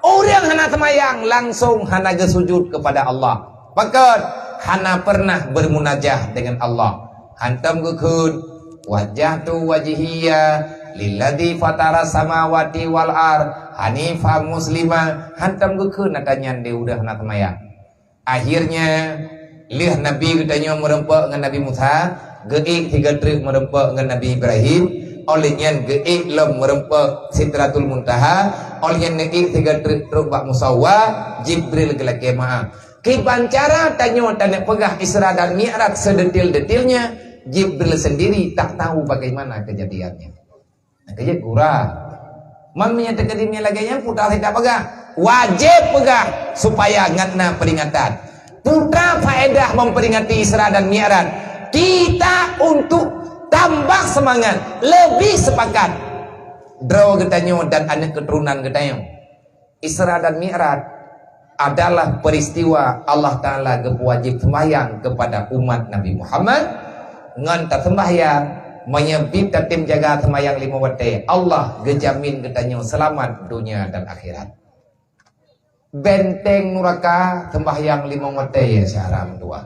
orang hana sembahyang langsung hana gesujud kepada Allah pakat hana pernah bermunajah dengan Allah hantam gukun wajah tu wajihiyya lilladzi fatara samawati wal ar hanifa muslima hantam gukun natanya dia udah nak maya akhirnya lihat Nabi katanya merempak dengan Nabi Musa geik 3 truk merempak dengan Nabi Ibrahim olehnya geik lem merempak Sidratul Muntaha olehnya geik 3 truk bak Musawwa Jibril gelake maaf kiban cara tanya pegah Isra dan Mi'raj sedetil-detilnya Jibril sendiri tak tahu bagaimana kejadiannya. Nah, kejadian kurang. Man menyatakan dirinya lagi yang putar tidak pegah. wajib pegah supaya ngatna peringatan. Putra faedah memperingati Isra dan Mi'raj. Kita untuk tambah semangat, lebih sepakat. Draw getanyo dan anak keturunan getanyo. Isra dan Mi'raj adalah peristiwa Allah Ta'ala wajib sembahyang kepada umat Nabi Muhammad. Ngan tak sembahyang menyebut tim jaga sembahyang 5 waktu. Allah gejamin getanyo selamat dunia dan akhirat. Benteng neraka sembahyang 5 waktu ya syaram tua.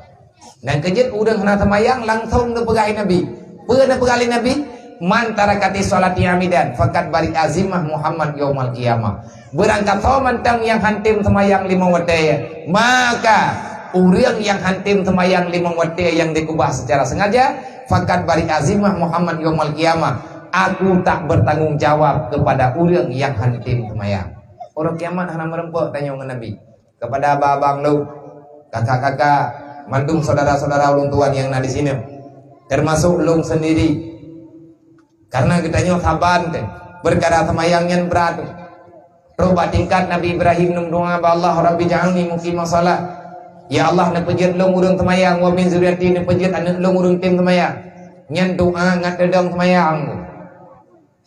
Dan kejut udang kena sembahyang langsung ke pegahi Nabi. Pernah pegali Nabi mantara kati salat yamidan fakat bari azimah Muhammad yaumal qiyamah. Berangkat mantang yang hantim semayang 5 waktu, maka orang yang hantim semayang 5 waktu yang dikubah secara sengaja fakat bari azimah Muhammad yaumal qiyamah. Aku tak bertanggung jawab kepada orang yang hantim semayang. Orang kiamat hana merempuk tanya dengan Nabi kepada abang-abang lu, kakak-kakak, mandung saudara-saudara ulun tuan yang ada di sini, termasuk lung sendiri. Karena kitanya saban berkara semayangnya berat. Coba tingkat Nabi Ibrahim nung doa ba Allah Rabbi ja'alni muqimah salat. Ya Allah na pejit lung urang semayang wa min zuriati na pejit anak lung urang tim semayang. Nyan doa ngat dedang semayang.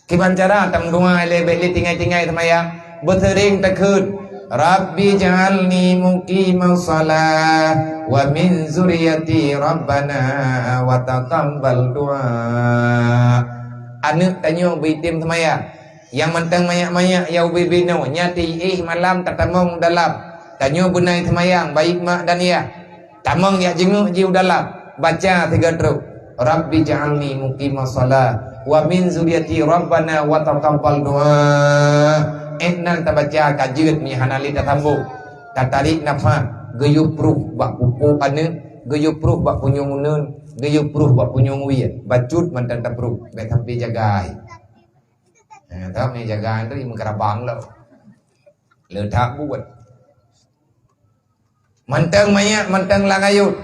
Kiban cara tam doa lebek tingai-tingai semayang betering takut. Rabbi ja'alni muqimah salat wa min zuriati rabbana wa taqabbal du'a. Anak tanya bitim semayang yang mentang mayak-mayak ya ubibino nyati malam tatamong dalam tanya bunai semayang baik mak dan ya tamong ya jenguk jiu dalam baca 3 truk Rabbi ja'alni muqimah salat wa min zuriati rabbana wa taqabbal du'a. Nan tabaca kajut mi hanali tatambu tatarik nafas geyup ruh bak pupu ane geyup ruh bak punyungun geyup ruh bak punyunguya bacut mantan tapru bet sampai jagai. Tahu ni jaga itu ibu kerabang lo, letak buat. Manteng banyak, manteng langayut,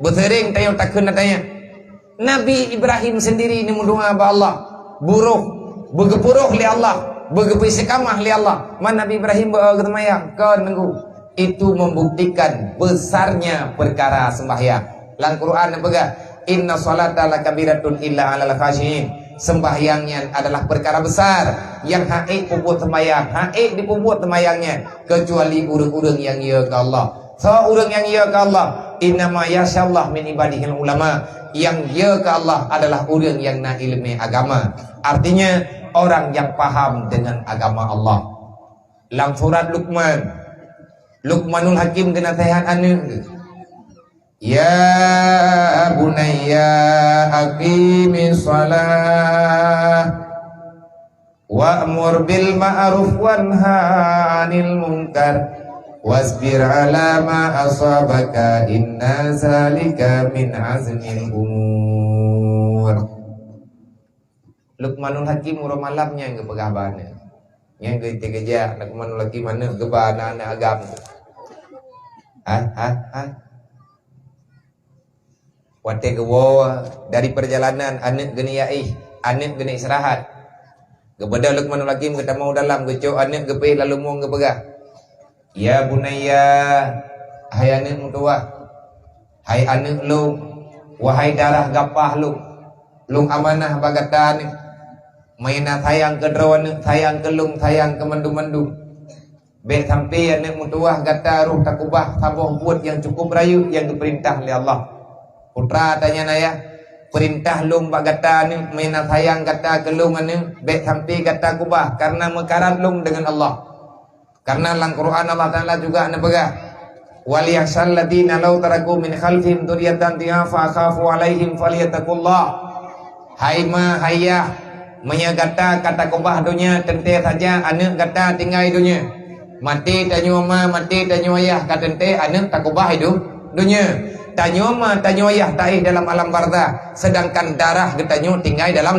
bersering tayo takun natanya. Nabi Ibrahim sendiri ini mendoa ba Allah, buruh, begepuruh li Allah, begepi sekamah li Allah. Man Nabi Ibrahim berkemayang ke nenggu. Itu membuktikan besarnya perkara sembahyang. Lang Quran apa? Inna salata lakabiratun illa alal khashiyin. Sembahyangnya adalah perkara besar yang haik puput sembahyang, haik dipuput sembahyangnya kecuali urang-urang yang ia ke Allah. So urang yang ia ke Allah innama yasyallah min ibadihil ulama, yang ia ke Allah adalah urang yang na ilmu agama, artinya orang yang paham dengan agama Allah. Dalam surat Luqmanul Hakim kena nasihat anu, ya bunayya aqimis shalah wa'mur bil ma'ruf wanha 'anil munkar wasbir 'ala ma asabaka inna zalika min azmil umur. Luqmanul Hakim urang malamnya yang kepegabana yang keja Luqmanul Hakim mana gebana anak agam Wate gewo dari perjalanan anak geni anak geni istirahat. Kepada Luqmanul Hakim kita mau dalam gecok anak gepe lalu mau gepegah. Ya bunayya, hai anak mutua, hai anak lu, wahai darah gapah lu amanah bagatan, mainat sayang ke drawan, sayang ke lung, sayang ke mandu-mandu. Be sampai anak mutua gata ruh takubah sabuh buat yang cukup rayu yang diperintah oleh Allah. Putra tanya naya perintah lung bak gata ni mainat sayang gata ke lung ane be sampai gata kubah karena mekarat lung dengan Allah. Karena dalam Quran Allah Ta'ala juga ana begah wal yahsal ladina law taraku min khalfihim dzurriyyatan dhi'afa khafu alaihim falyattaqullah. Hai ma hayah menyagata kata kubah dunia tente saja anak gata tinggal dunia. Mati tanyo ma mati tanyo ayah katente anak tak kubah hidup dunia. Tanyo ma tanyo ayah taih dalam alam barzah, sedangkan darah getanyo tinggal dalam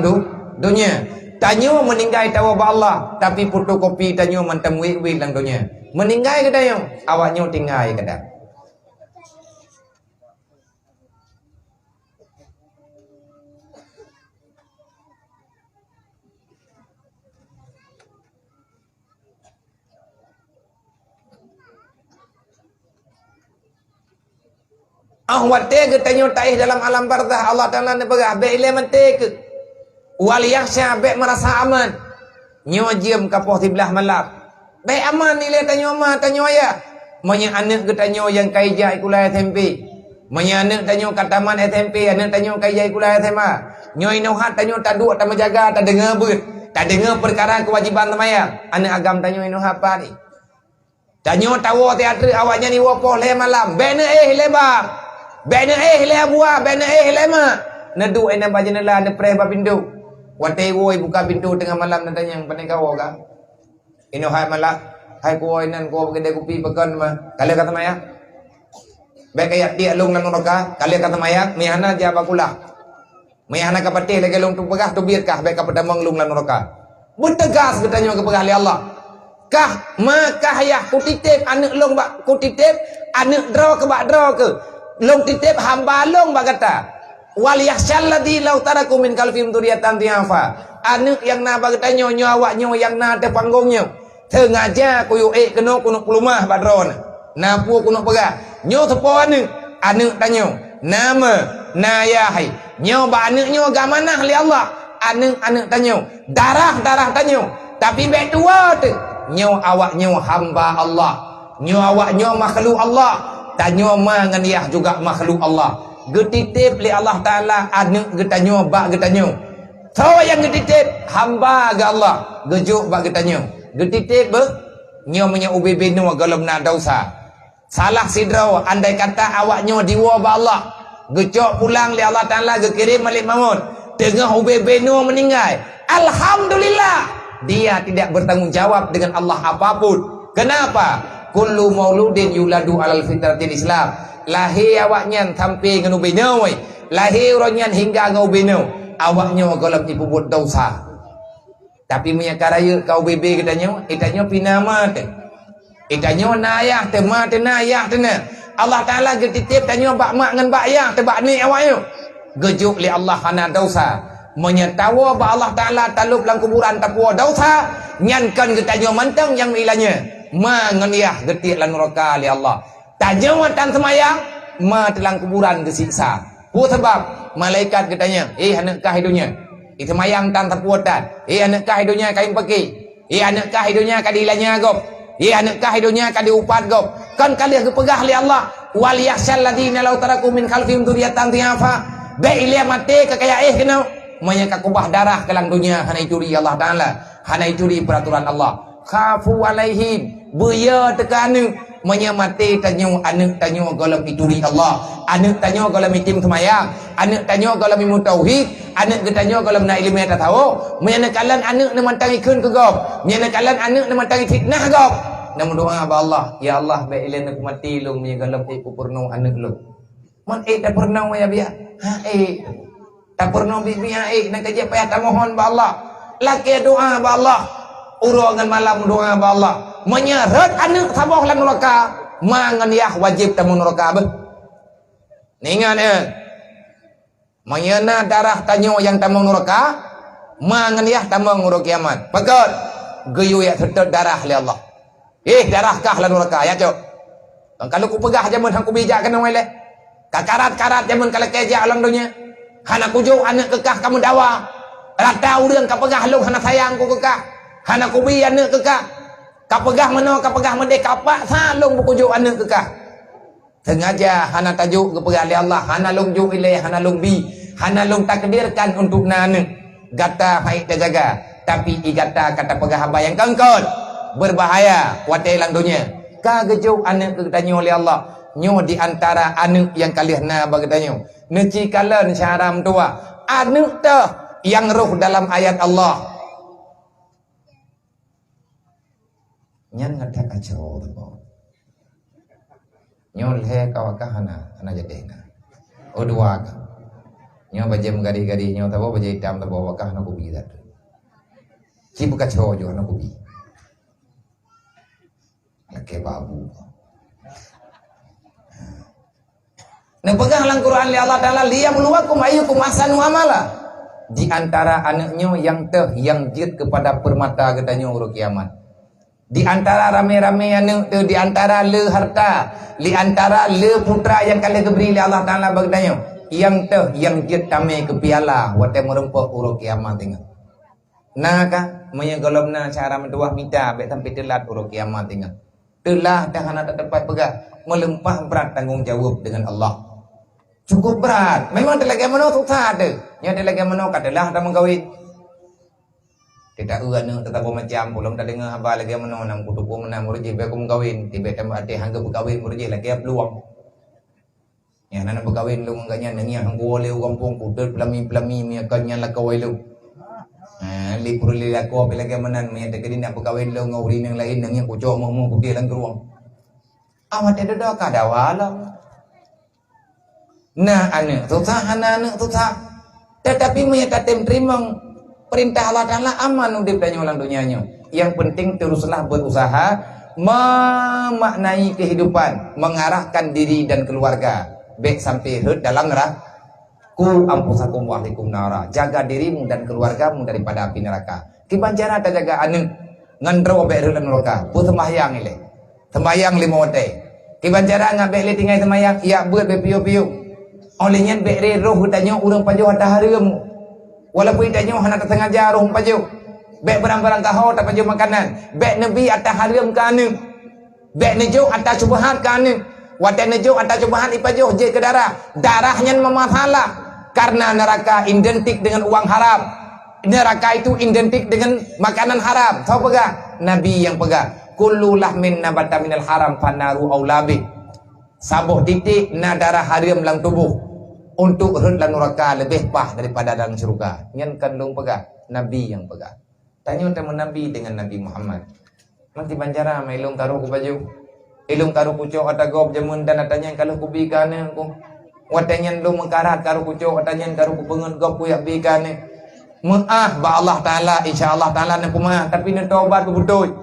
dunia. Tanyo meninggal tahu ba Allah, tapi fotokopi tanyo mantam wi dalam dunia. Meninggal getanyo, awaknya tinggal kadang. wate ke tanyo taih dalam alam barzah Allah Taala ne begah be ile mate ke wal yakhsha be merasa aman nyo jiem kapoh tiblah malap be aman ile tanyo ma tanyo ya monya anak ke tanyo yang kaija ikulai SMP monya anak tanyo kataman SMP anak tanyo kaija ikulai SMA nyo ino hat tanyo tadu ta menjaga ta dengar beut ta dengar perkara kewajiban semaya anak agam tanyo ino apa ni tanyo tawo teater awaknya ni wopoh le malam bene lebang bene le abua bene le ma nedu ena bajenela ne pre ba pintu wate woi buka pintu tengah malam natanya yang pandai kau ka ino hai malam hai ko nan ko gede kopi pekan ma kale kata maya be kayak dia lung nan roka kale kata maya mihana ja bakula mihana ka pate lege lung tu pegah tu biar kah be ka pedamang lung nan roka bertegas katanya ke pegah Allah kah maka ya kutitip anak long bak kutitip anak draw ke bak draw ke long titip hamba long bak kata wal yakhshal ladzi law taraku min kalfim duriyatan tiafa anak yang na bak kata nyo awak nyo yang na te panggungnya thơ ngaja kuyu keno kuno plumah bak draw na pu kuno pegah nyo tepo anak tanyo nama nayahai nyo ba anak nyo gamanah li Allah anak tanyo darah tanyo tapi be dua tu nyo awak nyo hamba Allah nyo awak nyo makhluk Allah tanyo manganiah juga makhluk Allah getitip li Allah Taala anu getanyo bak getanyo so yang getitip hamba ga Allah gejuk bak getanyo getitip be nyo punya UBB no galom na dosa salah sidraw andai kata awak nyo diwa ba Allah gecok pulang li Allah Taala gekirim malik maut tengah UBB no meninggal alhamdulillah dia tidak bertanggung jawab dengan Allah apapun. Kenapa? Kullu mauludin yuladu alal fitratil Islam. Lahir awaknya sampai nganu benau, lahir orangnya hingga ngau benau. Awaknya golap tipu buat dosa. Tapi punya karaya kau bebe katanya, itanya pinama te. Itanya nayah te ma te nayah te na. Allah Taala getitip tanya bak mak ngan bak ayah te bak ni awaknya. Gejuk li Allah kana dosa. Menyatawa ba Allah Taala talup lang kuburan tapua dosa nyankan getanyo mantang yang ilanya mangeniah getik lan neraka li Allah tanyo tan semayang ma telang kuburan gesiksa pu sebab malaikat getanya anak hidupnya itu semayang tan tapua tan anak hidupnya kain pakai anak hidupnya kadilanya gop anak hidupnya kadiupat gop kan kalian kepegah li Allah wal yakhshal ladzina law taraku min khalfihim dzurriyyatan dhiafa ba ilia mate kakaya kena menyangka kubah darah kelang dunia hanai curi Allah Taala hanai curi peraturan Allah khafu alaihim buya tekanu menyamati tanyo anak tanyo golem ituri Allah anak tanyo golem itim semayang anak tanyo golem imu tauhid anak getanyo golem na ilmu ta tahu menyangkalan anak nemantangi keun ke gop menyangkalan anak nemantangi fitnah gop namun doa ba Allah ya Allah ba ilen aku mati lu menyangkalan iku purno anak lu man tak purno ya biya tak pernah bibi nak kerja payah tak mohon ba Allah laki doa ba Allah uruangan malam doa ba Allah menyeret anak sabah lan neraka mangan yah wajib tamu neraka be ningan menyena darah tanyo yang tamu neraka mangan yah tamu nguruk kiamat pakot geyu ya sedot darah li Allah darah kah lan neraka ya cok kalau ku pegah jamun hang ku bijak kena wele kakarat-karat jamun kalau keja alang dunia hana kujo anak kekah kamu dawa rata urang kapegah long hana sayang ku kekah hana kubi anak kekah kapegah mano kapegah mende kapak salong bukujo anak kekah sengaja hana tajuk kepegah li Allah hana long ju ile hana long bi hana long takdirkan untuk nane gata baik terjaga tapi igata kata pegah hamba yang kengkot berbahaya wate lang dunia ka gejo anak ketanyo li Allah nyo di antara anak yang kalian na bagatanyo neci kalen syaram tua anak teh yang roh dalam ayat Allah nyan ngata kacau tu nyol he kawakah hana jadena odua nyo bajem gari-gari nyo tabo baje hitam tabo wakah na kubi dat ci buka kacau jo na kubi lake babu pegang lang Quran li Allah Taala liyabluwakum ayyukum ahsanu amala di antara anaknya yang jid kepada permata katanya urut kiamat Di antara rame-rame yang tu, di antara le harta, di antara le putra yang kali diberi oleh Allah Taala bagdanya, yang tu yang jet tame ke piala, wate merempok uro kiamat tengah. Nah ka, menyekolom na cara menduah minta, bet sampai telat uro kiamat tengah. Telah tahan ada tempat pegah, melempah berat tanggung jawab dengan Allah. Cukup berat. Memang terlagi mana susah tu. Yang terlagi mana katalah dah mengkawin. Tidak urang tetap macam belum tak dengar apa lagi mana nam kutu pun nam murji be aku mengkawin tiba tambah ada hangga berkawin murji lagi peluang ya nana berkawin lu enggaknya nanya hang boleh kampung kutu pelami mi akan nyala kawai lu li perlu aku apa lagi mana mi ada kedina berkawin lu ngawri yang lain nang yang kucok mau kudu lang ruang awat ada dah kadawala nah ane susah anak susah tetapi mi tak terima perintah Allah Ta'ala aman udip dan ulang dunianya. Yang penting teruslah berusaha memaknai kehidupan, mengarahkan diri dan keluarga baik sampai hud dalam neraka. Ku ampusakum wa ahlikum nara. Jaga dirimu dan keluargamu daripada api neraka. Kibanjara ta jaga anu ngandro baik hud neraka. Pu sembahyang ile. Sembahyang 5 waktu. Kibanjara ngabek le tinggal sembahyang ya beut be piu-piu. Olehnya baik re roh hudanya urang pajo hata hareum. Walaupun itanyo hana tersengaja roh paju. Bek barang-barang kahau tak paju makanan. Bek Nabi atas haram kanu. Bek nejo atas subhat kanu. Watan nejo atas subhat ipaju je ke darah. Darahnya memasalah. Karena neraka identik dengan uang haram. Neraka itu identik dengan makanan haram. Tahu pegang? Nabi yang pegang. Kullu lahmin nabata minal haram fanaru aulabi. Sabuh titik na darah haram lang tubuh. Untuk rendah neraka lebih pah daripada dalam syurga. Yang kandung pegang Nabi yang pegang. Tanya teman Nabi dengan Nabi Muhammad. Nanti banjara mailung karu ku baju. Ilung karu kucok atagop jamun dan atanya kalau ku bikane ku. Watanya lu mengkarat karu kucok atanya karu ku pengen gop ku yak bikane. Maah ba Allah Taala insyaallah Taala nak kumah tapi nak taubat betul.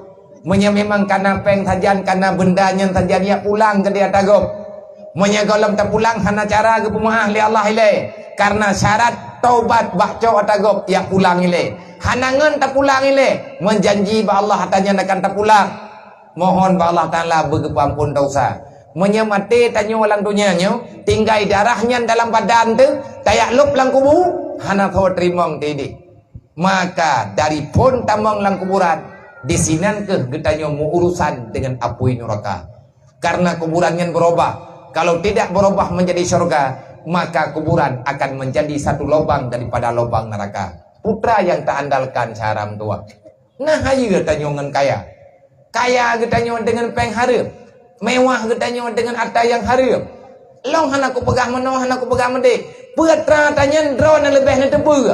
Memang karena peng sajian karena bendanya sajian dia pulang ke dia atagop. Menyegolam tak pulang hana cara ke pemaah li Allah ile karena syarat taubat bakco atagop yang pulang ile hanangan tak pulang ile menjanji ba Allah hatanya akan tak pulang mohon ba Allah Taala berkepampun dosa menyemati tanya ulang dunianya tinggal darahnya dalam badan tu tayak lup lang kubu hana kau terima tidi maka dari pun tamang lang kuburan disinan ke getanya mu urusan dengan apui neraka karena kuburannya berubah. Kalau tidak berubah menjadi syurga, maka kuburan akan menjadi satu lubang daripada lubang neraka. Putra yang tak andalkan haram tua. Nah, hayu getanyo dengan kaya. Kaya getanyo dengan peng haram. Mewah getanyo dengan harta yang haram. Long hanaku pegang meno, hanaku pegang mede. Putra tanya drone lebih na tebu.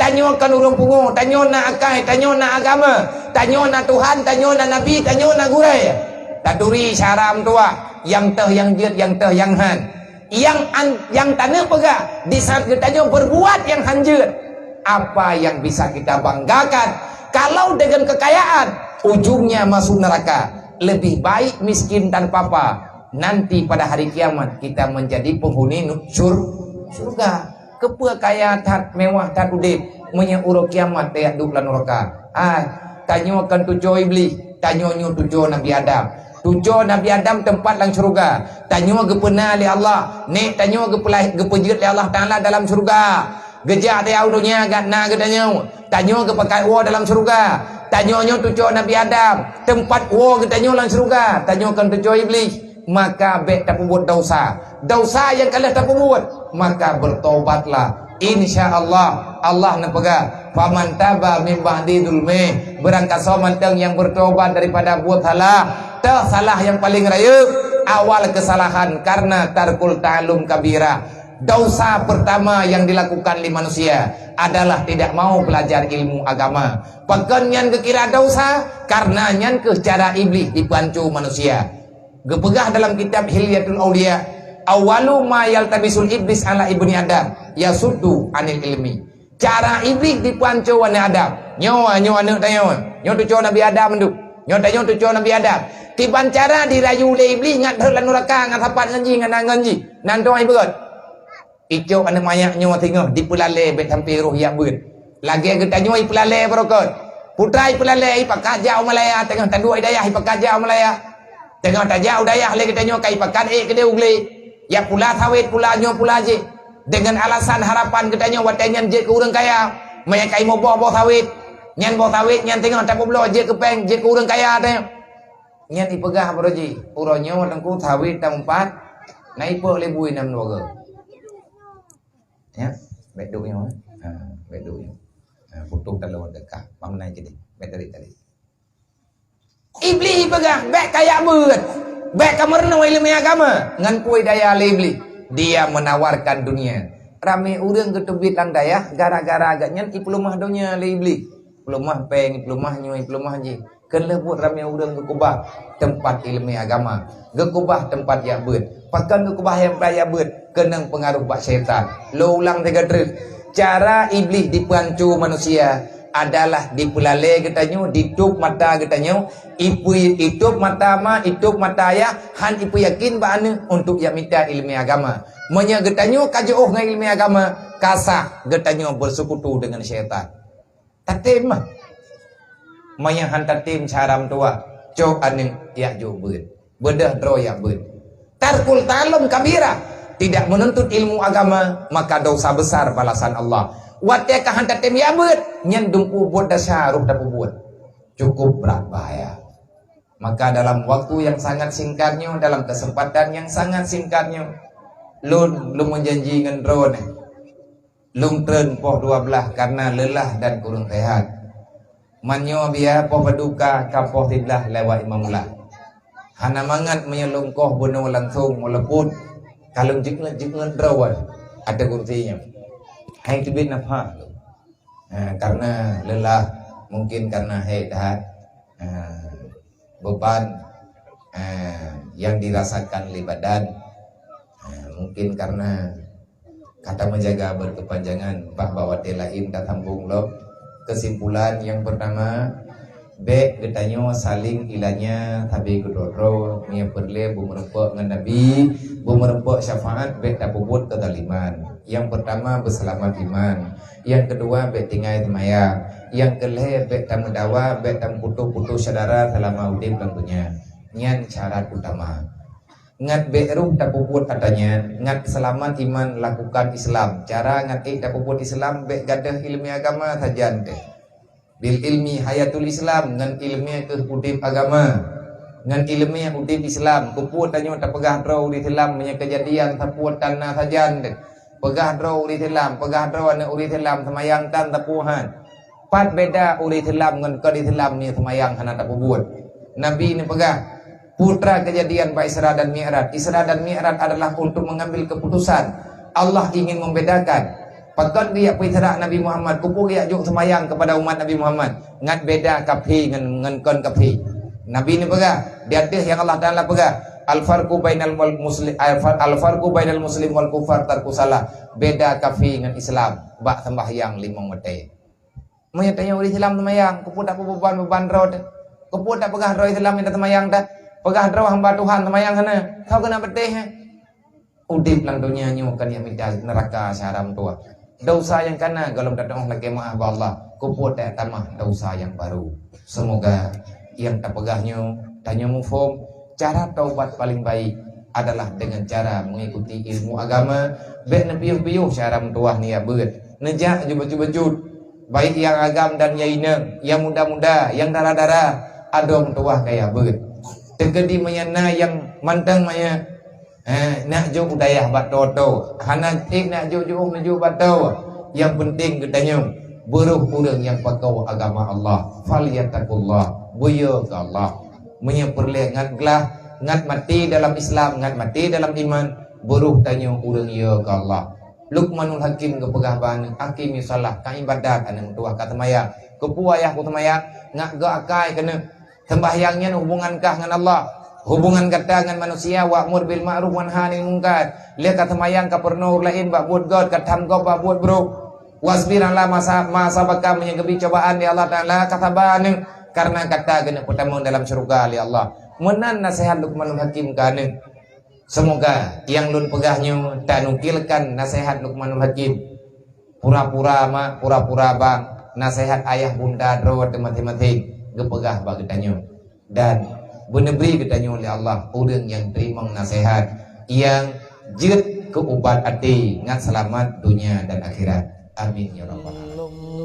Tanyo kan urang pungo, tanyo na akai, tanyo na agama, tanyo na Tuhan, tanyo na Nabi, tanyo na gurai. Taturi haram tua. Yang teh yang jut yang teh yang han yang tanah pegah di saat kita berbuat yang hanjut apa yang bisa kita banggakan kalau dengan kekayaan ujungnya masuk neraka lebih baik miskin tanpa apa nanti pada hari kiamat kita menjadi penghuni surga kepua kaya tat mewah tat udip punya uruk kiamat tiak duklan neraka tanyo akan tujuh iblis tanyo tujuh Nabi Adam tujuh Nabi Adam tempat dalam syurga. Tanyo gepena li Allah. Nek tanyo gepejut li Allah Taala dalam syurga. Gejak tiau dunia gatna getanyo. Tanyo gepakai wa dalam syurga. Tanyo tujuh Nabi Adam. Tempat wa getanyo dalam syurga. Tanyo kan tujuh iblis. Maka bek tak buat dosa. Dosa yang kalian tak buat, maka bertobatlah. Insyaallah Allah nak pegang. Faman taba min ba'di dzulmi. Berangkat somanteng yang bertobat daripada buat salah. Salah yang paling raya awal kesalahan karena tarkul ta'allum kabira. Dosa pertama yang dilakukan oleh manusia adalah tidak mau belajar ilmu agama. Pekan yang kekira dosa karena yang ke cara iblis dipancu manusia. Gepegah dalam kitab Hilyatul Auliya, awalu ma yaltabisul iblis ala ibni Adam yasuddu anil ilmi. Cara iblis dipancu wana Adam. Nyawa anak tayo. Nyawa tu Nabi Adam tu. Nyawa tayo tu Nabi Adam. Tiban cara dirayu oleh iblis ngat dalam neraka ngat sapat ngaji ngat ngaji. Nan tu ai berat. Ijo ane mayak nyawa tengah dipulale bet sampai roh yang beut. Lagi kita nyawa ipulale berokot. Putra ipelale ipakajau Malaya tengah tandua dayah ipakajau Malaya. Tengah tajau dayah le katanya kai pakan kede ugle. Ya pula thawet pula nyo pula je. Dengan alasan harapan katanya watanyan je ke urang kaya. Maya kai mo bo thawet. Nyan bo thawet nyan tengah tak boblo je ke peng je ke urang kaya teh. Nyan ipegah broji. Uronyo tengku thawet tempat naik pe lebui nam dua ya beduknya beduknya putuk dalam dekat pamnai jadi bedari tadi iblis pegang bek kayak beut bek kamar ilmu agama ngan pui daya iblis dia menawarkan dunia rame urang ketubit lang daya gara-gara agaknya iplumah dunia iblis plumah peng plumah nyoy plumah ji kan lebut rame urang gekubah tempat ilmu agama gekubah tempat yang beut pakan gekubah yang praya beut kenang pengaruh bak syaitan lo ulang tiga terus cara iblis dipancu manusia adalah dipelale katanya ditutup mata katanya ipu itup mata ma itup mata ya han ipu yakin bana untuk yang minta ilmu agama menya katanya kajoh ngai ilmu agama kasah katanya bersekutu dengan syaitan tatim mah menya han tatim caram tua cok aning ya jo beut bedah dro ya beut tarkul talum kabira tidak menuntut ilmu agama maka dosa besar balasan Allah watya kahantatem ya beut nyendung ubud dasyaruk da ubud cukup berat bahaya maka dalam waktu yang sangat singkatnya dalam kesempatan yang sangat singkatnya lu menjanji ngan drone lung tren poh 12 karena lelah dan kurang sehat manyo biya poh paduka kapoh tidlah lewat imamullah hana mangat menyelungkoh bunuh langsung meleput kalau jikngan derawan ada kursinya hai tibin apa karena lelah mungkin karena beban yang dirasakan oleh badan mungkin karena kata menjaga berkepanjangan Pak Bawati lain datambung loh kesimpulan yang pertama be getanyo saling ilanya tabi kudoro mia perle bumerempok ngan nabi bumerempok syafaat be tapubut kedaliman yang pertama berselamat iman yang kedua be tingai temaya yang kelih be tamudawa be tam putu saudara selama udip tentunya nyan syarat utama ngat be ruh tapubut katanya ngat selamat iman lakukan Islam cara ngat tapubut Islam be gadah ilmu agama sajan deh bil ilmi hayatul Islam ngan ilmi ke udip agama ngan ilmi udip Islam kuput tanyo tak pegah draw di Islam punya kejadian taput tanah sajan deh pegah draw di Islam pegah draw ane uri Islam semayang tan tapuhan pat beda uri Islam ngan ke di Islam ni semayang hana tapubut nabi ni pegah putra kejadian Pak Isra dan Mi'raj Isra dan Mi'raj adalah untuk mengambil keputusan Allah ingin membedakan Pakat dia pitra Nabi Muhammad kupu dia juk semayang kepada umat Nabi Muhammad ngat beda kafi ngan kon kafi Nabi ni pegah dia yang Allah Taala pegah al farqu bainal muslim al farqu bainal muslim wal kufar tarku salah beda kafi ngan Islam bak sembahyang limang mate moy tanya uri Islam semayang kupu tak beban rod kupu tak pegah ro Islam minta semayang dah pegah ro hamba Tuhan semayang sana kau kena beteh udip lang dunia nyu kan yang minta neraka syaram tua dosa yang kana kalau datang lagi maaf Allah kuput tak tamah dosa yang baru semoga yang tak pegahnya tanya mufum cara taubat paling baik adalah dengan cara mengikuti ilmu agama be nabiuh syaram tuah ni beut nejak jubut baik yang agam dan yaina yang muda-muda yang darah-darah adong tuah kayak beut tegedi menyana yang mantang maya nak jo budaya batoto hana tik nak jo menuju bato yang penting katanya buruh urang yang pakau agama Allah falyattaqullah buya ke Allah menyeperle ngat mati dalam Islam ngat mati dalam iman buruh tanya urang ya ke Allah Luqmanul Hakim ke pegah ban akimi salah ka ibadat anak tuah kata maya kepuayah ku maya ngak ga akai kena sembahyangnya hubungan kah dengan Allah hubungan kata dengan manusia wa'mur bil ma'ruf wa nahi anil munkar lihat kata mayang ka perno lain bak buat god katam go bak buat bro wasbir ala masa baka menyegebi cobaan di Allah Taala kata baneng karena kata gena pertama dalam surga li Allah menan nasihat Luqmanul Hakim kane semoga yang lun pegahnya tak nukilkan nasihat Luqmanul Hakim pura-pura bang nasihat ayah bunda rawat mati-mati gepegah bagi tanyo dan benebri ketanyo oleh Allah orang yang terima nasihat yang jet ke ubat ati ngat selamat dunia dan akhirat. Amin ya rabbal alamin.